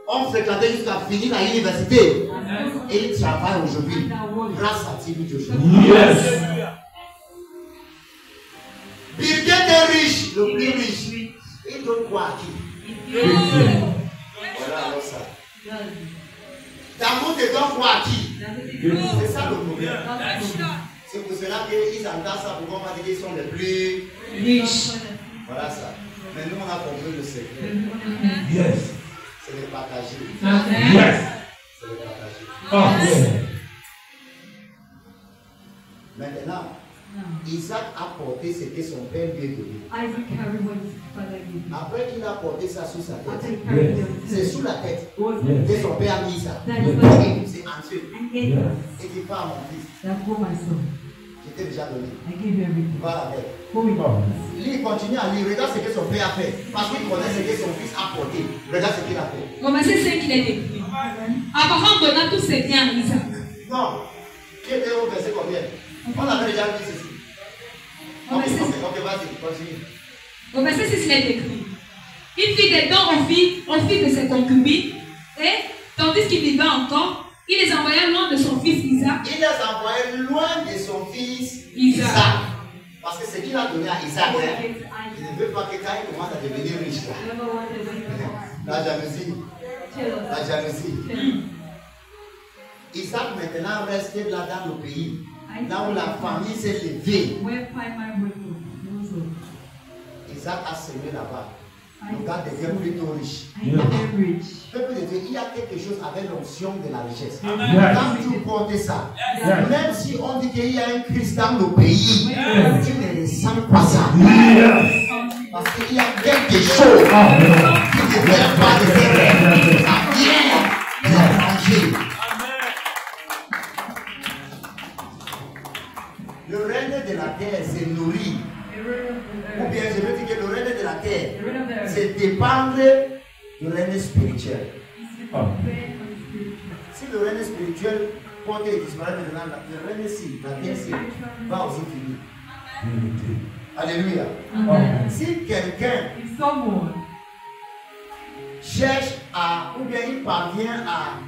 ont fréquenté jusqu'à finir à l'université. Et ils travaillent aujourd'hui grâce à Dieu. Yes. Bill Gates est riche, le plus riche. Il donne quoi à qui? Voilà alors ça. D'amour te donne quoi à qui? C'est ça le problème. C'est pour cela qu'ils entendent ça pour qu'on va dire qu'ils sont les plus riches. Voilà ça. Mais nous on a compris le secret. Yes. C'est le partager. Yes. C'est le partager. Amen. Maintenant, Isaac a porté ce que son père lui a donné. Après qu'il a porté ça sous sa tête, c'est sous la tête que son père a mis ça. C'est ensuite. Et dit pas à mon fils. Je t'ai déjà donné. Va avec. Lui il continue à lire. Regarde ce que son père a fait. Parce qu'il connaît ce que son fils a porté. Regarde ce qu'il a fait. C'est ce qu'il a écrit. Abraham donna tous ses biens à Isaac. Non. Qui était au verset combien? On avait déjà dit ceci. Ok, vas-y, continue. Au verset 6, il est écrit. Il fit des dons aux filles de ses concubines, et tandis qu'il vivait encore, il les envoya loin de son fils Isaac. Il les envoyait loin de son fils Isaac. Parce que ce qu'il a donné à Isaac, il ne veut pas que quand il commence à devenir riche, la jalousie. La jalousie. Isaac maintenant reste là dans le pays. Là où la famille s'est levée. Isaac a semé là-bas. Le gars devient plutôt riche. Peuple de Dieu, il y a quelque chose avec l'onction de la richesse. Quand tu portes ça, même si on dit qu'il y a un Christ dans le pays, tu ne ressens pas ça. Parce qu'il y a quelque chose qui ne vient pas de terre. Ça vient de l'étranger. Le règne de la terre se nourrit. Ou bien je veux dire que le règne de la terre, c'est dépendre du règne spirituel. Si le règne spirituel porte et disparaît maintenant, le règne si, la terre si, va aussi finir. Alléluia. Si quelqu'un cherche à, ou bien il parvient à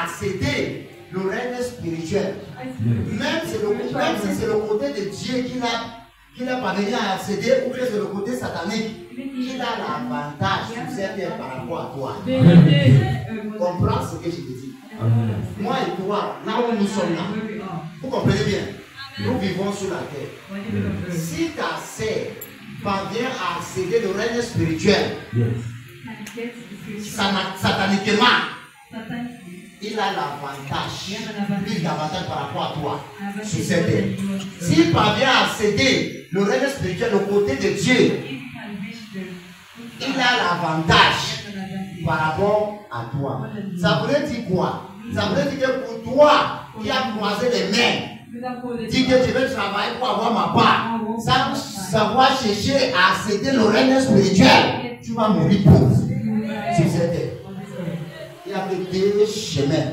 accéder le règne spirituel, même si c'est le côté de Dieu qu'il a parvenu à accéder, ou bien c'est le côté satanique, il a l'avantage sur certains par rapport à toi. Comprends ce que je te dis. Moi et toi, là où nous sommes là, vous comprenez bien, nous vivons sur la terre. Si ta sœur parvient à accéder au règne spirituel, sataniquement, il a l'avantage, plus d'avantage par rapport à toi sur cette terre. S'il parvient à accéder le règne spirituel au côté de Dieu, il a l'avantage par rapport à toi. Ça voudrait dire quoi? Ça voudrait dire que pour toi qui as croisé les mains, dis que tu veux travailler pour avoir ma part, sans savoir chercher à accéder au règne spirituel, tu vas mourir pauvre sur cette terre. Il y a que deux chemins,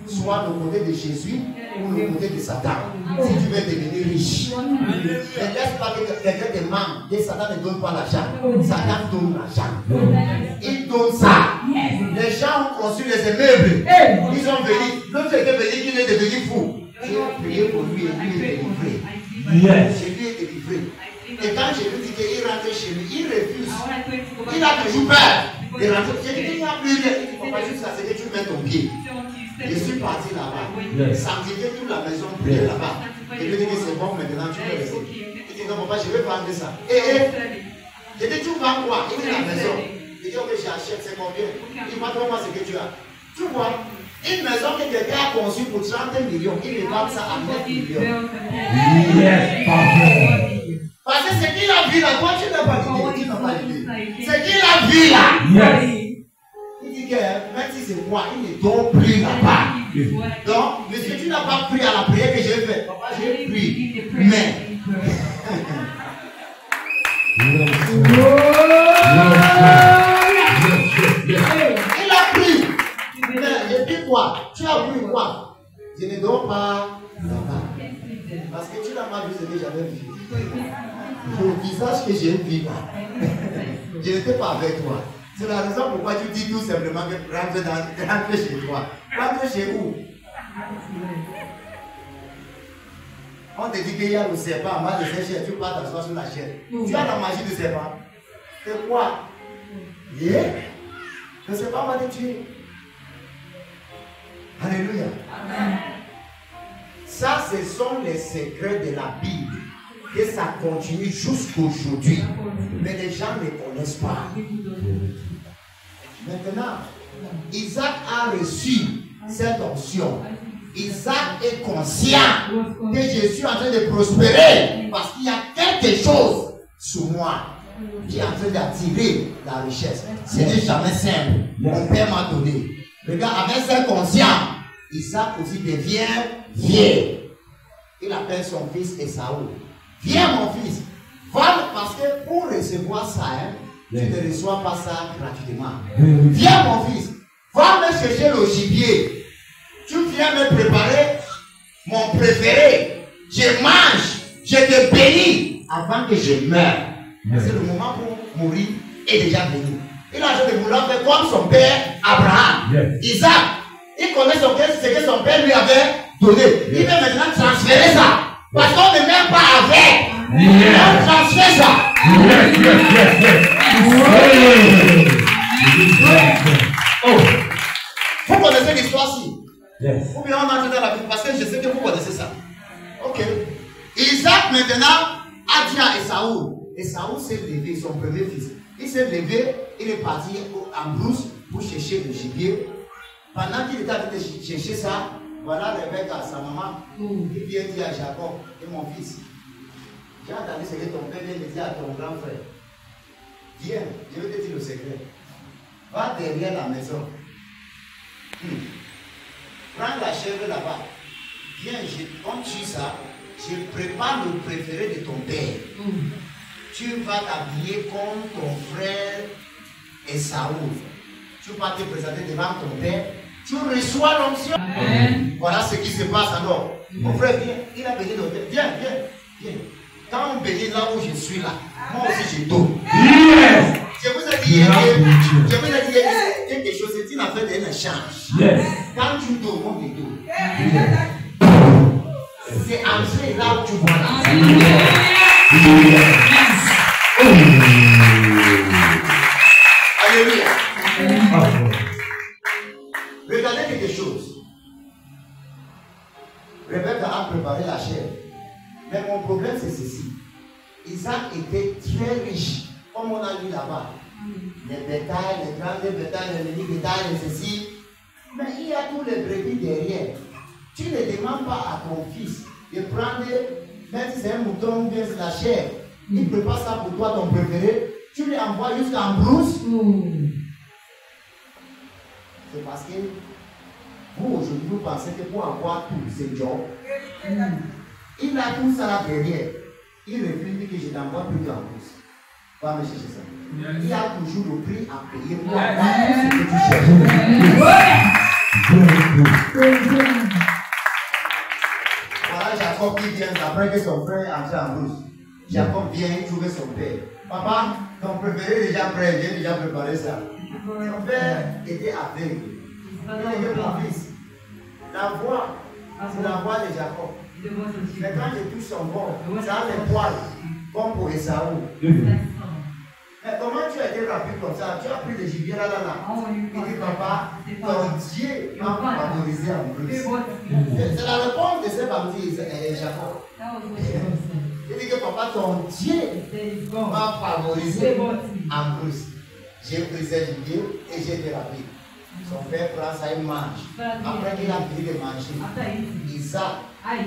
soit le côté de Jésus ou le côté de Satan. Si tu veux devenir riche, ne laisse pas que quelqu'un te demande que Satan ne donne pas l'argent. Satan donne l'argent. Il donne ça. Les gens ont construit les immeubles. Ils sont venus. L'autre était venu, il est devenu fou. J'ai prié pour lui et lui est délivré. Chez lui est délivré. Et quand je lui dis qu'il rentre chez lui, il refuse. Il a toujours peur. Et la chose, il n'y a plus rien. Il ne faut pas jusqu'à ce que tu mettes ton pied. Je suis parti là-bas. Sanctifier toute la maison, prier là-bas. Et lui dit que c'est bon maintenant, tu peux rester. Il dit non, papa, je vais vendre ça. Je dis, tu vends quoi? Il dit la maison. Il dit, ok, j'achète, c'est combien? Il m'a demandé ce que tu as. Tu vois, une maison que quelqu'un a conçue pour 30 millions, il revend ça à 9 millions. Parce que ce qu'il a vu là, toi tu n'as pas l'idée, tu n'as pas l'idée. Ce qu'il a vu là, il dit que même si c'est moi, il ne donne plus là-bas. Donc, puisque tu n'as pas pris à la prière que j'ai faite, papa, j'ai pris. Mais, il a pris. Mais, je dis quoi? Tu as pris quoi? Je ne donne pas là-bas. Parce que tu n'as pas vu ce que j'avais vu. Le visage que j'ai vu là. Je n'étais pas avec toi. C'est la raison pourquoi tu dis tout simplement que rentre chez toi. Rentre chez où? On te dit qu'il y a le serpent en bas de cette chair, tu pars t'asseoir sur la chair. Tu as la magie du serpent. C'est quoi? Yeah. Le serpent va te tuer. Alléluia. Amen. Ça, ce sont les secrets de la Bible. Et ça continue jusqu'aujourd'hui. Mais les gens ne connaissent pas. Maintenant, Isaac a reçu cette onction. Isaac est conscient que je suis en train de prospérer parce qu'il y a quelque chose sur moi qui est en train d'attirer la richesse. Ce n'est jamais simple. Mon père m'a donné. Regarde, avec cette conscience, Isaac aussi devient fier. Il appelle son fils Esaü. Viens mon fils. Voilà, parce que pour recevoir ça, tu ne reçois pas ça gratuitement. Viens mon fils. Va me chercher le gibier. Tu viens me préparer mon préféré. Je mange, je te bénis avant que je meure. Parce que le moment pour mourir est déjà venu. Il a choisi de vouloir faire comme son père Abraham. Isaac, il connaît ce que son père lui avait donné. Il veut maintenant transférer ça. Parce qu'on ne meurt pas avec. On transfère ça. Vous connaissez l'histoire-ci? Ou bien on entre dans la Bible parce que je sais que vous connaissez ça. Ok. Isaac maintenant a dit à Esaü. Esaü s'est levé, son premier fils. Il s'est levé, il est parti en brousse pour chercher le gibier. Pendant qu'il était en train de chercher ça, voilà Rebecca, sa maman, qui vient dire à Jacob, et mon fils, j'ai entendu ce que ton père vient de dire à ton grand frère. Viens, je vais te dire le secret. Va derrière la maison. Prends la chèvre là-bas. Viens, on tue ça. Je prépare le préféré de ton père. Tu vas t'habiller comme ton frère Esaü. Tu vas te présenter devant ton père. Tu reçois l'onction. Voilà ce qui se passe alors. Mon frère, viens. Il a béni le père. Viens, viens, viens. Quand on bénit là où je suis là, moi aussi je donne. Je vous ai dit quelque chose, c'est une affaire d'un échange. Quand tu donnes, on te donne. C'est entrer là où tu vois là. Alléluia. Regardez quelque chose. Rebecca a préparé la chair. Mais mon problème c'est ceci. Isaac était très riche. Comme on a vu là-bas. Les bétails, les grands bétails, les mini bétails, les ceci. Mais il y a tous les brebis derrière. Tu ne demandes pas à ton fils de prendre, même si c'est un mouton ou bien c'est la chair. Il prépare ça pour toi, ton préféré. Tu lui envoies jusqu'en brousse. C'est parce que vous, aujourd'hui, vous pensez que pour avoir tout ce job, il a tout ça là derrière. Il réfléchit que je n'envoie plus qu'en brousse. Va me chercher ça. Il y a toujours le prix à payer pour avoir ce que tu cherches. Voilà Jacob qui vient après que son frère entre en brousse. Jacob vient trouver son père. Papa, ton préféré est déjà prêt, j'ai déjà préparé ça. Son père était aveugle. Il était mon fils. La voix, c'est la voix de Jacob. Mais quand je touche son corps, ça a les poils, comme pour Esaü. Mais comment tu as été rapide comme ça? Tu as pris le gibier là. Il dit, papa, ton Dieu m'a favorisé en plus. C'est la réponse de ces baptistes, Jacob. Il dit que papa, ton Dieu m'a favorisé en plus. J'ai pris ce gibier et j'ai été rapide. Son père prend ça et mange. Après qu'il a fini de manger, Isaac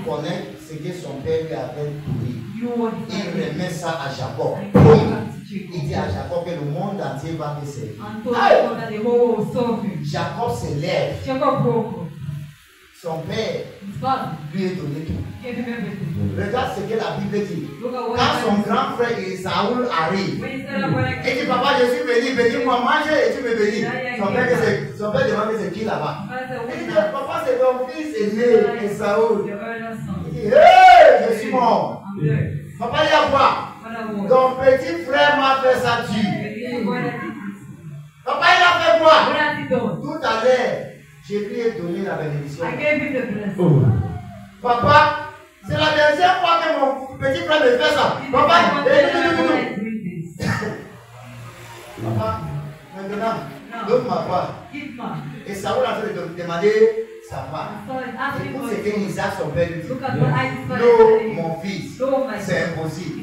connaît ce que son père lui avait pris. Il remet ça à Jacob. Il dit à Jacob que le monde entier va te servir. Jacob se lève. Son père lui a donné tout. Regarde ce que la Bible dit. Quand son grand frère Saoul arrive, il dit, papa, je suis venu, bénis-moi, manger et tu me bénis. Son père demande c'est qui là-bas. Il dit, papa, c'est ton fils aîné, Saoul. Il dit, Hey, je suis mort. Papa, il y a quoi? Ton petit frère m'a fait ça dur. Papa, il a fait quoi? Tout à l'heure, je lui ai donné la bénédiction. Papa, c'est la deuxième fois que mon petit frère me fait ça. Papa, papa, maintenant, donne-moi pas. Et Saoul a fait de demander sa part. Écoute ce que Isaac, son père, lui dit. Non, mon fils, c'est impossible.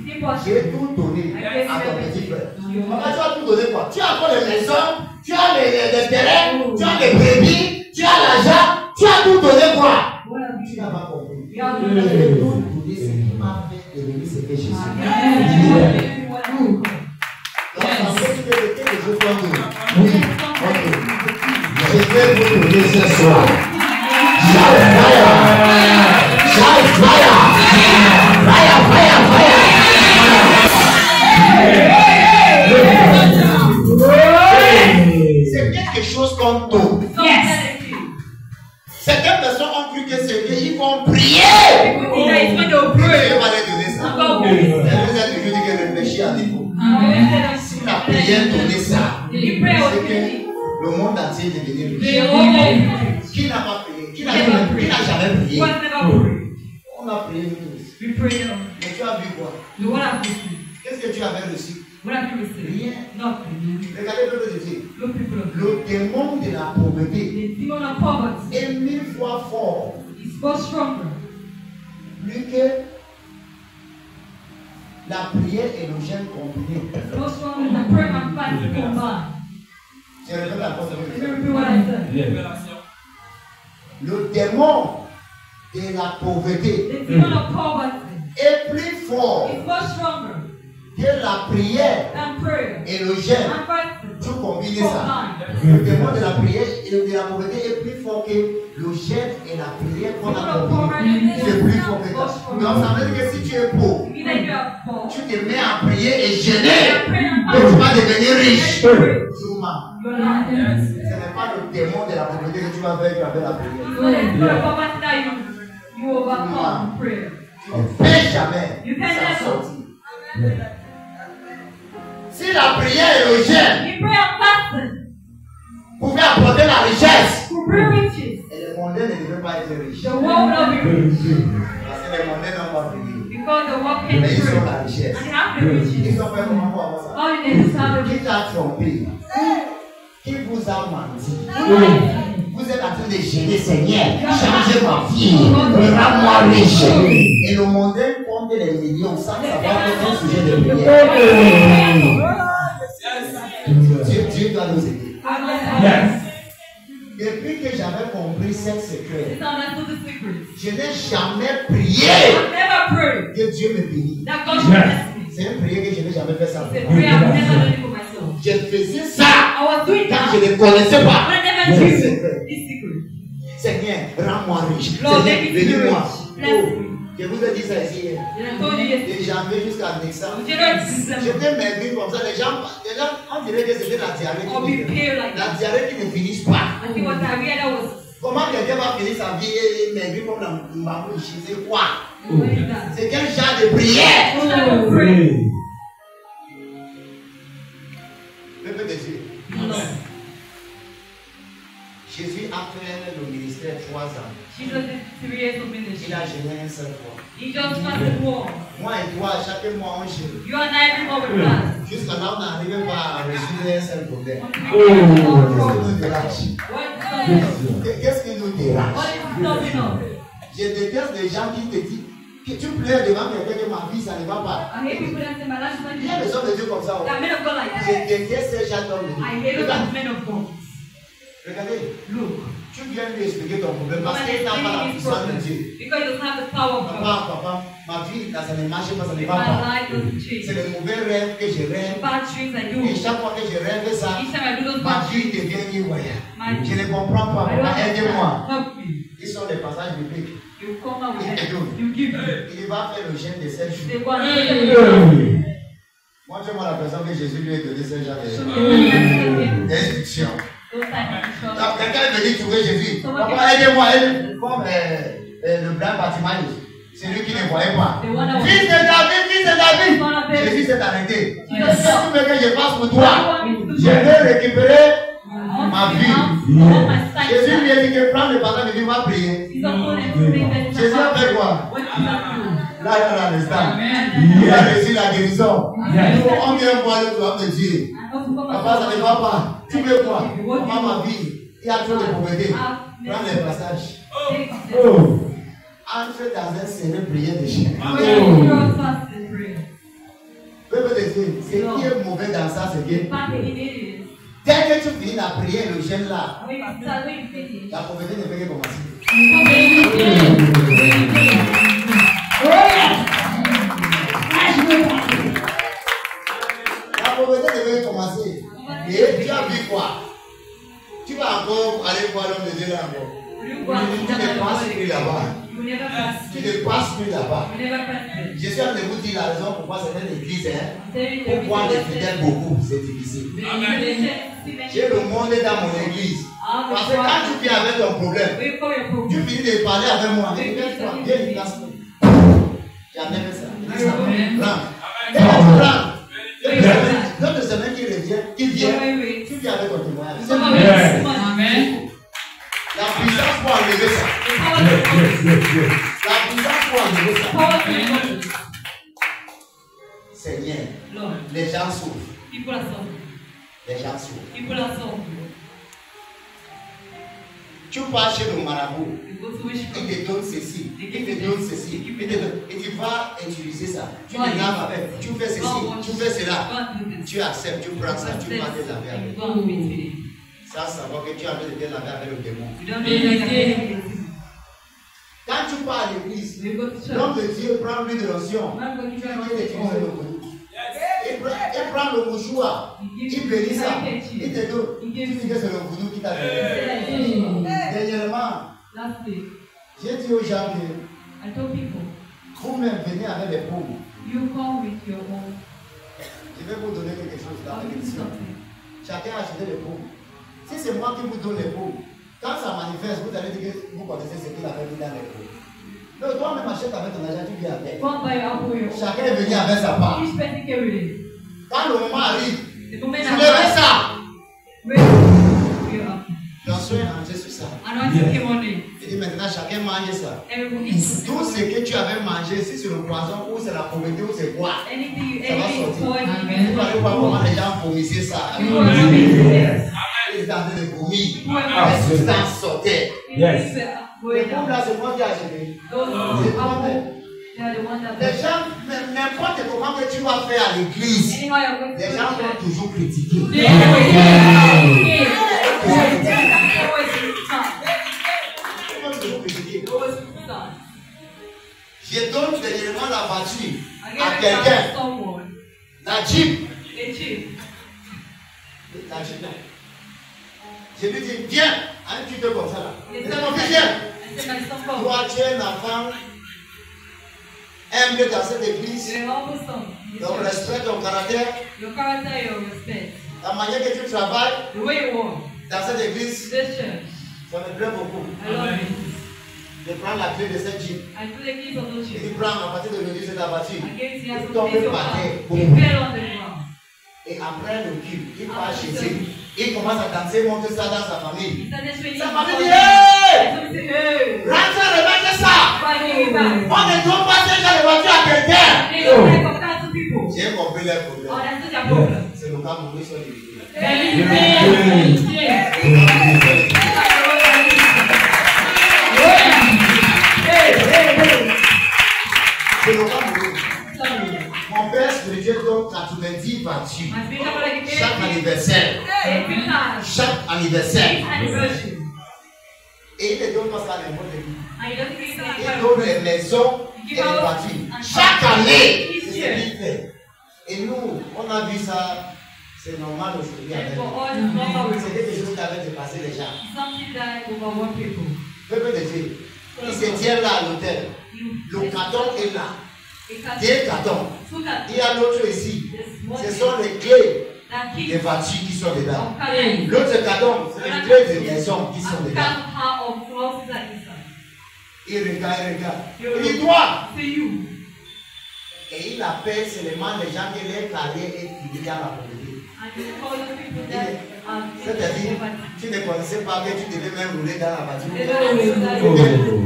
J'ai tout donné à ton petit frère. Papa, tu as tout donné quoi? Tu as encore les maisons, tu as les terrains, tu as les brebis, tu as l'argent, tu as tout donné quoi? Tu n'as pas compris. J'ai tout donné ce qui m'a fait devenir ce que je suis. Je vais vous donner ce soir. Shout fire! Shout fire! Fire, fire, fire! C'est quelque chose comme tout. Certaines personnes ont cru que c'est qu'ils vont prier. Je vais pas les donner ça. Vous êtes toujours dit que réfléchis à niveau. Si la prière donnait ça, c'est que le monde entier est devenu riche. Qui n'a pas prié? Qui n'a jamais prié? On a prié nous tous. Mais tu as vu quoi? Qu'est-ce que tu avais reçu? Rien. Regardez le Dieu. Le démon de la pauvreté est 1000 fois fort. Plus que la prière et le jeûne combinés. Je répète la chose. Le démon de la pauvreté est plus fort que la prière et le jeûne. Tu combines ça. Le démon de la prière et de la pauvreté est plus fort que le jeûne et la prière qu'on a combinés. C'est plus fort que ça. Donc ça veut dire que si tu es pauvre, tu te mets à prier et jeûner, et tu vas devenir riche. Souvent. Ce n'est pas le démon de la pauvreté que tu vas vaincre avec la prière. Tu ne fais jamais ça sortir. Si la prière et le jeûne pouvaient apporter la richesse, et les mondains ne devaient pas être riches. Parce que les mondains n'ont pas prié. Mais ils ont la richesse. Ils ont fait comment pour avoir ça? Qui t'a trompé? Qui vous a menti? Vous êtes en train de gêner, Seigneur. Changez ma vie. Rends-moi riche. Et le mondain compte les millions sans savoir que c'est un sujet de prière. Dieu doit nous aider. Depuis que j'avais compris cette secret, je n'ai jamais prié que Dieu me bénisse. C'est une prière que je n'ai jamais fait ça. Je faisais ça quand je ne connaissais pas. Seigneur, rends-moi riche. Seigneur, bénis-moi. Je vous ai dit ça ici. De janvier jusqu'à décembre. J'étais maigri comme ça. Les gens, on dirait que c'était la diarrhée. La diarrhée qui ne finit pas. Comment quelqu'un va finir sa vie et maigri comme la mamouche? C'est quoi? C'est quel genre de prière? Peuple de Dieu. Jésus a fait le ministère 3 ans. Il a jeûné une seule fois. Moi et toi, chaque mois on jeûne. Jusqu'à là, on n'arrive pas à résoudre un seul problème. Qu'est-ce qui nous dérange? Je déteste les gens qui te disent que tu pleures devant quelqu'un que ma vie ça ne va pas. Il y a des hommes de Dieu comme ça. Je déteste ces gens d'hommes de Dieu. Regardez, tu viens lui expliquer ton problème parce qu'il n'a pas la puissance de Dieu. Papa, ma vie, ça ne marche pas, ça ne va pas. C'est le mauvais rêve que je rêve. Et chaque fois que je rêve ça, ma vie devient irroyable. Je ne comprends pas. Papa, aidez-moi. Ils sont des passages bibliques. Il va faire le jeûne de 7 jours. Montre-moi la personne que Jésus lui a donné ce genre d'instruction. Quelqu'un est venu trouver Jésus. Papa, aidez-moi, comme le blanc bâtiment. C'est lui qui ne voyait pas. Fils de David, fils de David. Jésus s'est arrêté. Si tu veux que je passe pour toi, je vais récupérer ma vie. Jésus lui a dit que prends le bâton de vie, va prier. Jésus a fait quoi? Là, l'instant. Il a reçu la guérison. On vient voir le droit de Dieu. Papa, ça ne va pas. Tu veux quoi? Prends ma vie. Il y a trop de pauvreté. Prends les passages. Entre dans un sérieux prière de chien. Ce qui est mauvais dans ça, c'est que dès que tu finis la prière, le chien là, la pauvreté ne fait que commencer. La pauvreté ne fait que commencer. Et tu as vu quoi? Tu vas encore aller voir l'homme de Dieu là encore. Tu ne passes plus là-bas. Tu ne passes plus là-bas. Je suis en train de vous dire la raison pourquoi certaines églises, pour voir les fidèles beaucoup, c'est difficile. J'ai le monde dans mon église. Parce que quand tu viens avec ton problème, tu finis de parler avec moi. Viens, il passe. Jamais fait ça. Prends. L'autre semaine qui revient, qui vient, tu viens avec ton témoignage. La puissance pour enlever ça. La puissance pour enlever ça. Seigneur, les gens souffrent. Les gens souffrent. Tu pars chez le marabout, il te donne ceci, il te donne ceci, et tu vas utiliser ça. Tu te laves avec, tu fais ceci, tu fais cela. Tu acceptes, tu prends ça, tu vas te laver avec. Ça, savoir que tu as envie de te laver avec le démon. Quand tu pars à l'église, l'homme de Dieu prend l'huile de l'onction. Il prend le mouchoir, il bénit ça, il te donne. Tu dis que c'est le voodoo qui t'a fait. Dernièrement, j'ai dit aux gens que vous-même venez avec des paumes. Je vais vous donner quelque chose dans la bénédiction. Chacun a acheté des paumes. Si c'est moi qui vous donne les paumes, quand ça manifeste, vous allez dire que vous connaissez ce qu'il avait mis dans les paumes. Mais toi-même achète avec ton argent, tu viens avec. Chacun est venu avec sa part. Quand le moment arrive, vous levez ça. J'en suis entré sur ça. Je dis maintenant, chacun mange ça. Tout ce que tu avais mangé, si c'est le poison, ou c'est la pauvreté, ou c'est quoi, ça va sortir. Vous allez voir comment les gens vomissaient ça. Ils étaient en train de vomir. Les substances sortaient. Le pauvre là, c'est moi qui ai acheté. Les gens, n'importe comment que tu vas faire à l'église, les gens vont toujours critiquer. Je donne dernièrement la voiture à quelqu'un. La Jeep. La Jeep. Je lui dis, viens, un petit peu comme ça là. Il m'a dit, viens. Toi, tu es un enfant humble dans cette église. Donc, respecte ton caractère. La manière que tu travailles dans cette église, ça me plaît beaucoup. Je prends la clé de cette Jeep. Il prend à partir de l'aujourd'hui cette voiture. Il tombe par terre. Et après le culte, il va chez eux. Il commence à danser, monter ça dans sa famille. Sa famille dit, hey! Rentre, remettez ça! On ne doit pas déjà les voitures à quelqu'un. J'ai compris leur problème. C'est le cas pour nous sur l'église. C'est le cas pour nous. Mon père spirituel donne 90 voitures. Chaque anniversaire. Chaque anniversaire. Et il ne donne pas ça à n'importe qui. Il donne les maisons et les voitures. Chaque année, c'est ce qu'il fait. Et nous, on a vu ça. C'est normal aujourd'hui avec nous. C'est quelque chose qui avait dépassé les gens. Peuple de Dieu, il se tient là à l'hôtel. Le carton est là. Des cartons. Il y a l'autre ici. Ce sont les clés des voitures qui sont dedans. L'autre carton, c'est les clés des maisons qui sont dedans. Il regarde. Il dit toi. C'est you. Et il appelle seulement les gens qui les carrières et qui vivent à la pauvreté. C'est-à-dire, tu ne connaissais pas que tu devais même rouler dans la voiture.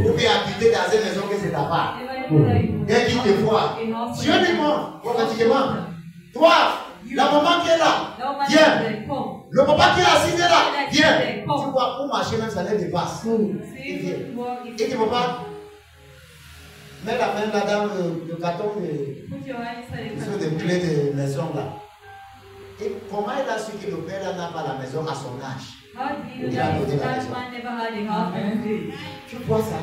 Ou bien habiter dans une maison que c'est ta part. Dès qu'il te voit, Dieu lui montre, automatiquement. Toi, la maman qui est là, viens. Le papa qui est assis là, viens. Tu vois, pour marcher, même ça les dépasse. Il vient. Et tu ne peux pas mettre la main là dans le carton de clés de maison là. Et comment il a su que le père n'a pas la maison à son âge? Il a donné la maison. Tu vois ça?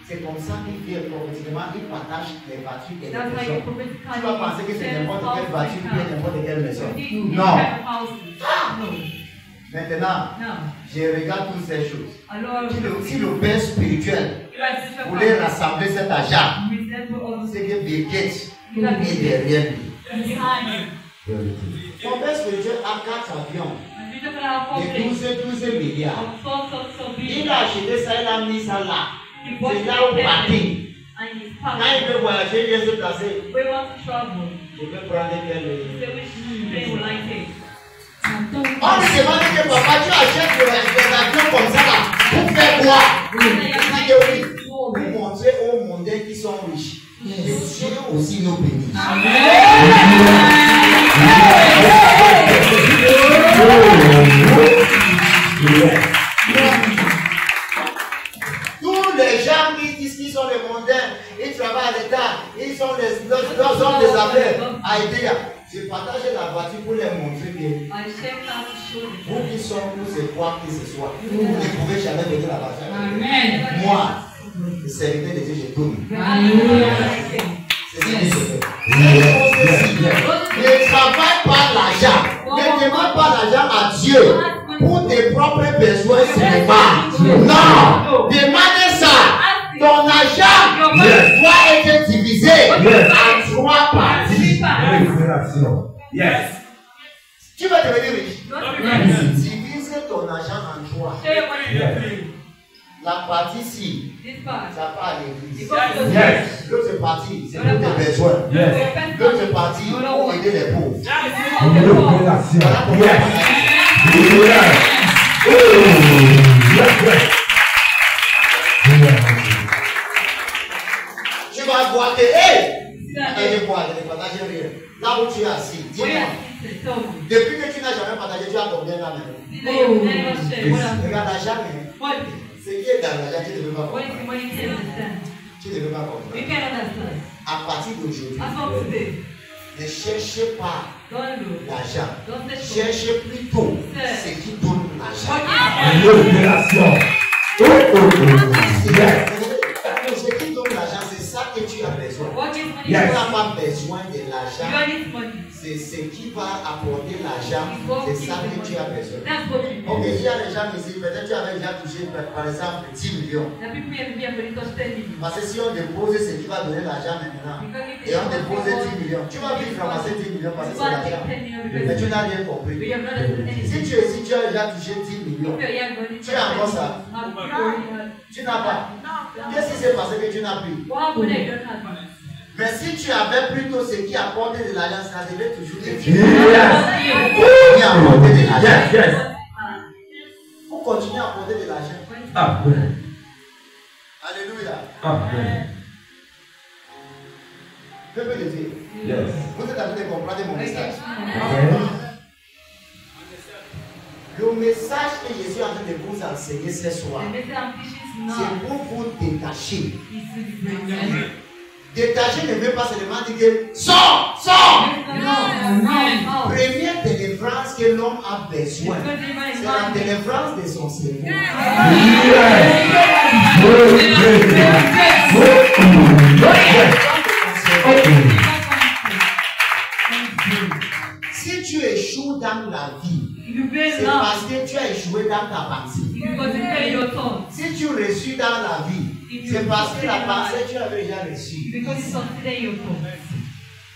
C'est comme ça qu'il vit progressivement, il partage les voitures et les maisons. Tu vas penser que c'est n'importe quelle voiture ou bien n'importe quelle maison. Non. Maintenant, je regarde toutes ces choses. Si le père spirituel voulait rassembler cet argent, c'est que Bill Gates est derrière lui. Son père spirituel a 4 avions de 12 milliards. Il a acheté ça, il a mis ça là. C'est là où partir. Quand il veut voyager, il vient se placer. Je peux prendre quel. On me demande que papa, tu achètes des avions comme ça là. Pour faire quoi? Il dit que oui. Pour montrer aux mondains qui sont riches. Et Dieu aussi nous bénit. Tous les gens qui disent qu'ils sont les mondains, ils travaillent à l'État, ils sont les hommes des affaires à Idea. Je partage la voiture pour les montrer que vous qui sont pour ce quoi que ce soit, vous ne pouvez jamais donner la voiture. Moi, le serviteur de Dieu, je donne. C'est ce que je fais. Ne travaille pas l'argent. Ne demande pas l'argent à Dieu pour tes propres besoins seulement. Non. Demande ça. Ton argent doit être divisé en 3 parties. Yes. Tu vas devenir riche. Divise ton argent en 3. La partie-ci, ça part à l'église. L'autre partie, c'est pour tes besoins. L'autre partie, pour aider les pauvres. Tu vas voir que, là où tu es assis, dis-moi. Depuis que tu n'as jamais partagé, tu as combien là maintenant? Regarde, jamais. Ce qui est dans l'argent, tu ne veux pas comprendre. Tu ne veux pas comprendre. À partir d'aujourd'hui, ne cherchez pas l'argent. Cherchez plutôt ce qui donne l'argent. Ce qui donne l'argent, c'est ça que tu as besoin. Tu n'as pas besoin de l'argent. C'est ce qui va apporter l'argent. C'est ça que tu as besoin. Ok, il y a des gens ici, peut-être tu avais déjà touché par exemple 10 millions. Parce que si on dépose ce qui va donner l'argent maintenant, et on dépose 10 millions, tu vas vite ramasser 10 millions parce que c'est l'argent. Mais tu n'as rien compris. Si tu es ici, tu as déjà touché 10 millions. Tu as encore ça. Tu n'as pas. Qu'est-ce qui s'est passé que tu n'as plus? Mais si tu avais plutôt ce qui apporte de l'argent, ça devait toujours être qui apporter de l'argent. Pour continuer à apporter de l'argent. Amen. Alléluia. Amen. Peuple de Dieu. Vous êtes en train de comprendre mon message. Le message que je suis en train de vous enseigner ce soir, c'est pour vous détacher. Détacher ne veut pas seulement dire que sors, sors. Non. Première délivrance que l'homme a besoin, c'est la délivrance de son cerveau. Si tu échoues dans la vie, c'est parce que tu as échoué dans ta pensée. Si tu réussis dans la vie, c'est parce que la pensée tu avais déjà reçue.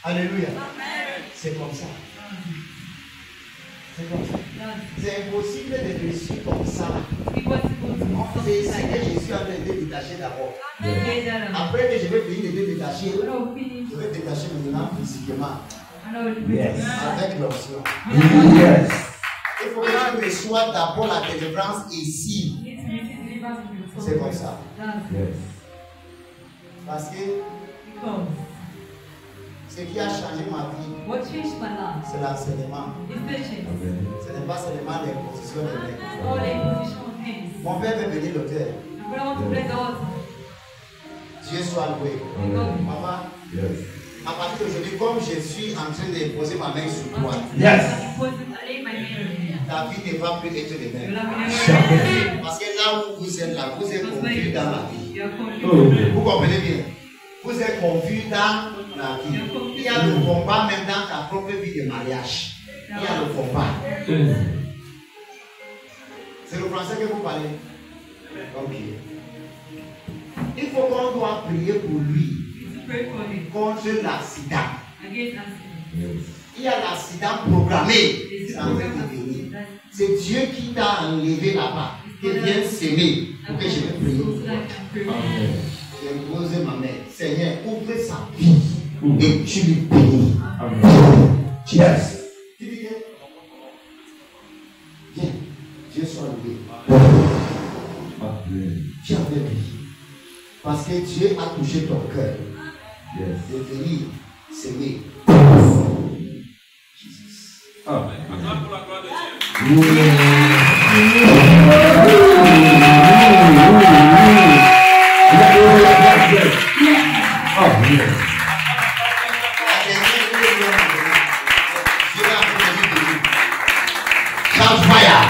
Alléluia. C'est comme ça. C'est comme ça. C'est impossible de réussir comme ça. C'est ici que je suis en train de détacher d'abord. Après que je vais finir de détacher, je vais détacher maintenant physiquement. Yes. Avec l'option. Yes. Il faut que je reçoive d'abord la délivrance ici. C'est comme ça. Yes. Parce que ce qui a changé ma vie, c'est l'enseignement. Ce n'est pas seulement les positions de mec. Mon père veut venir l'auteur. Dieu soit loué. Papa, à partir d'aujourd'hui, comme je suis en train de poser ma main sur toi, Yes. ta vie ne va plus être de même. Parce que là où vous êtes là, vous êtes confus dans la vie. Vous comprenez bien? Vous êtes confus dans la vie. Il y a le combat même dans ta propre vie de mariage. Il y a le combat. C'est le français que vous parlez? Ok. Il faut qu'on doit prier pour lui contre l'accident. Il y a l'accident programmé qui est en train de venir. C'est Dieu qui t'a enlevé là-bas, qui vient s'aimer pour que je vais prier pour toi. J'ai posé ma main. Seigneur, ouvre sa vie et tu lui bénis. Yes. Tu dis bien? Viens, Dieu soit loué. Tu avais vie. Parce que Dieu a touché ton cœur. Yes. De venir s'aimer. Jesus. Amen. Pour la gloire de Dieu. Shout fire!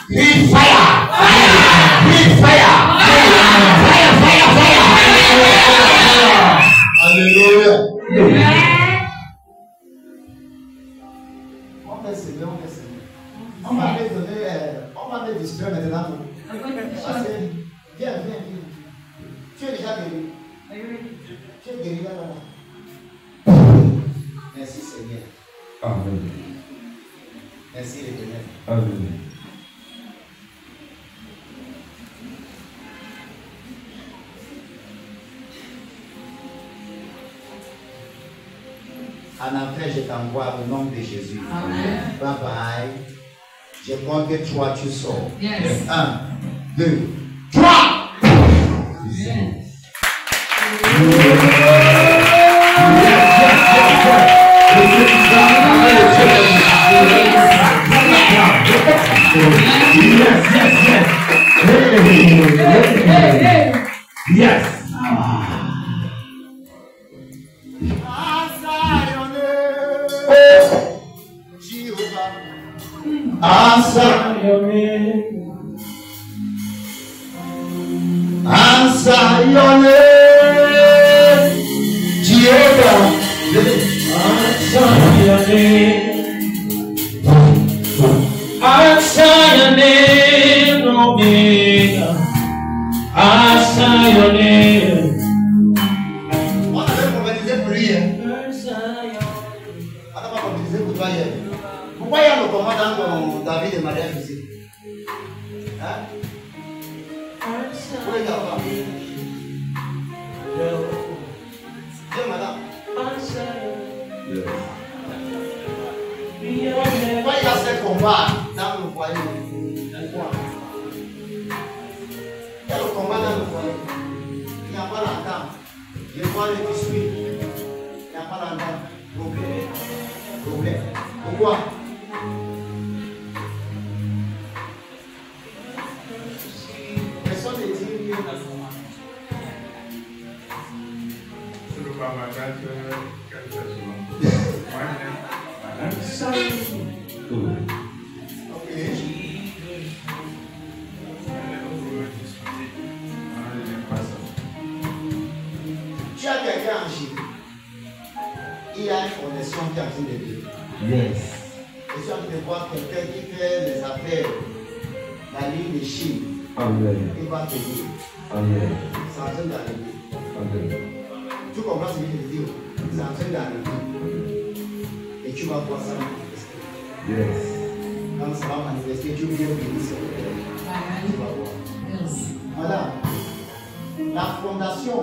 Breathe fire! Breathe fire! Fire! Alléluia! On va s'aimer. On va me donner, on va me distraire maintenant. Parce que, viens. Tu es déjà guéri. Tu es guéri là-bas. Merci Seigneur. Amen. Merci l'Éternel. Amen. En après, je t'envoie au nom de Jésus. Amen. Bye bye. Je compte que 3, tu sors. Yes. 1, 2, 3. Yes. Answer your name. Jehovah. Answer your name. Answer your name, Omega. Answer your name. On avait organisé prière. On n'a pas organisé pour toi hier. Pourquoi il y a le commandant dans ta vie de mariage ici? Hein? Pourquoi il n'y a pas? Viens, madame. Pourquoi il y a ce combat dans le foyer? Pourquoi? Il y a le combat dans le foyer. Il n'y a pas l'entente. Je vois les disputes. Il n'y a pas l'entente. Problème. Pourquoi? Personne ne dit rien. Je ne veux pas m'attendre quelque chose. Ok. Tu as quelqu'un en Chine. Il y a une connexion qui est en train de vivre. Yes. Je suis en train de voir quelqu'un qui fait les affaires. La ligne de Chine. Amen. Il va te dire. Amen. C'est en train d'arriver. Amen. Tu comprends ce que je veux dire? C'est en train d'arriver. Et tu vas voir ça. Quand ça va manifester, Dieu vient bénir ce côté. Tu vas voir. Madame, la fondation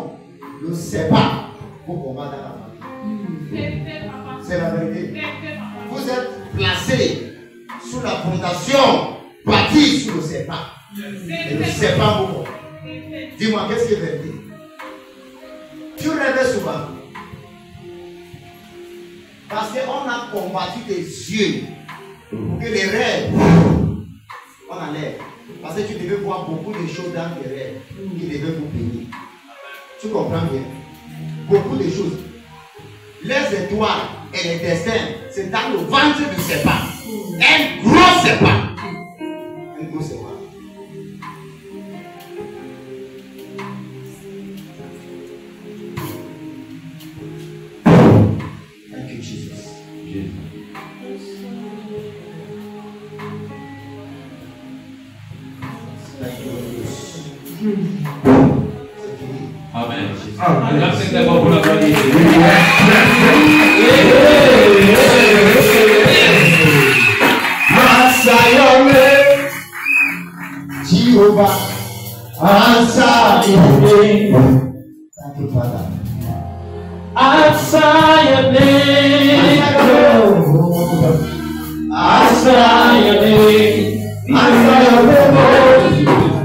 ne sait pas pour combattre dans la famille. C'est la vérité. Vous êtes placé sous la fondation, bâti sur le serpent. Et le serpent vous comprend. Dis-moi, qu'est-ce qui est vérité? Tu rêves souvent. Parce qu'on a combattu tes yeux pour que les rêves, on enlève. Parce que tu devais voir beaucoup de choses dans tes rêves qui devaient vous bénir. Tu comprends bien? Beaucoup de choses. Les étoiles et les destins, c'est dans le ventre du serpent. Un gros serpent. Un gros serpent. Thank you, Jesus. Thank you, Jesus. Amen. L'acceptez pas pour la qualité. Asayome, Jehovah, Asayome. Thank you, Father. Asayome, Asayome, Asayome,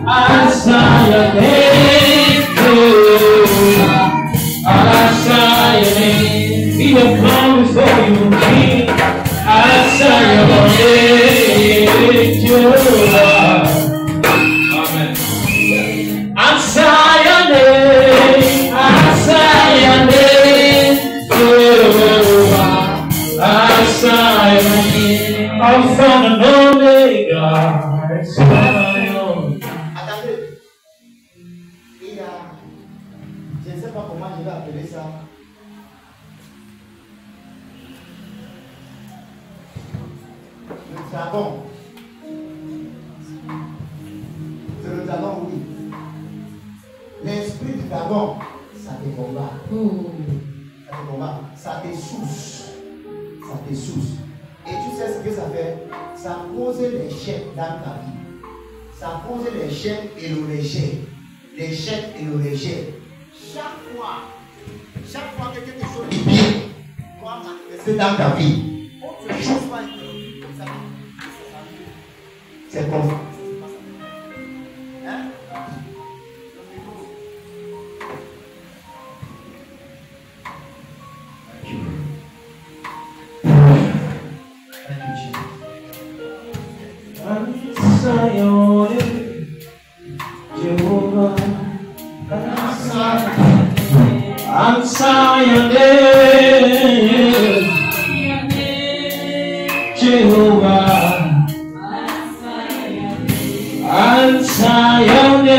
Asayome, He will come before you, King. Asayome, Jehovah. Amen. Asayome, Asayome, Jehovah. Asayome, Alpha and Omega. Attendez. Il y a, je ne sais pas comment je vais appeler ça. Le dragon. C'est le dragon, oui. L'esprit du dragon, ça te combat. Ça te combat. Ça te souce. Ça te souce. Et tu sais ce que ça fait? Ça pose l'échec dans ta vie. Ça pose l'échec et le rejet. L'échec et le rejet. Chaque fois que quelque chose de bien doit manifester dans ta vie, autre chose va interrompre comme ça. C'est comme ça. Hein? Thank you, Jesus. Asayone, Jehovah. Asayone, Jehovah. Asayone,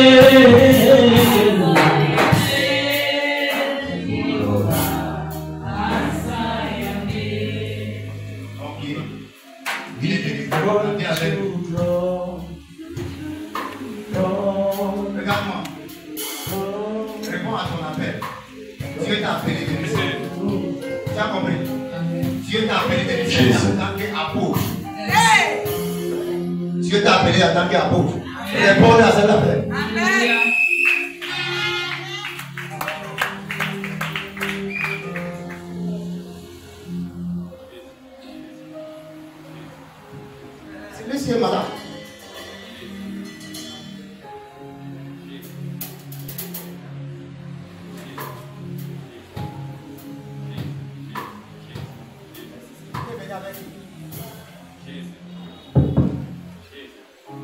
Ok. Il est délivré. Regarde-moi. Réponds à ton appel. Dieu t'a appelé de lycée. Tu as compris? Dieu t'a appelé de lycée en tant qu'apôtre. Dieu t'a appelé en tant qu'apôtre. Réponds à cet appel. C'est lui qui est malade.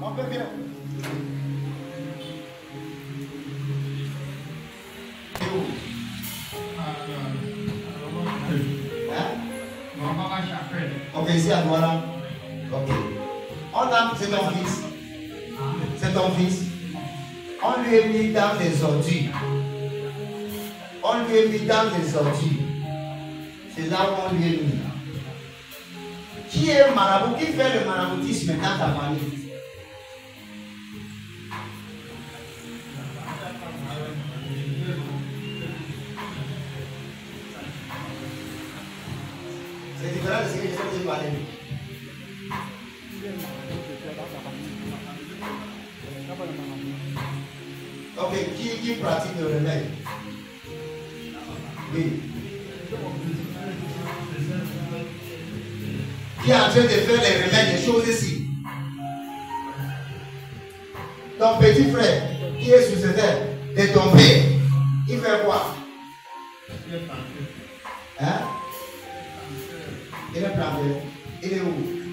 On peut venir. Ok, ici à toi là. Ok. C'est ton fils. C'est ton fils. On lui a mis dans les ordures. On lui a mis dans les ordures. C'est là où on lui a mis. Qui est marabout? Qui fait le maraboutisme dans ta famille? C'est différent de ce que je sais que je parler. qui pratique le remède? Oui. Qui est en train de faire les remèdes, des choses ici? Ton petit frère, qui est sur cette terre, de tomber, il fait quoi? Hein? Il est planté. Il est où?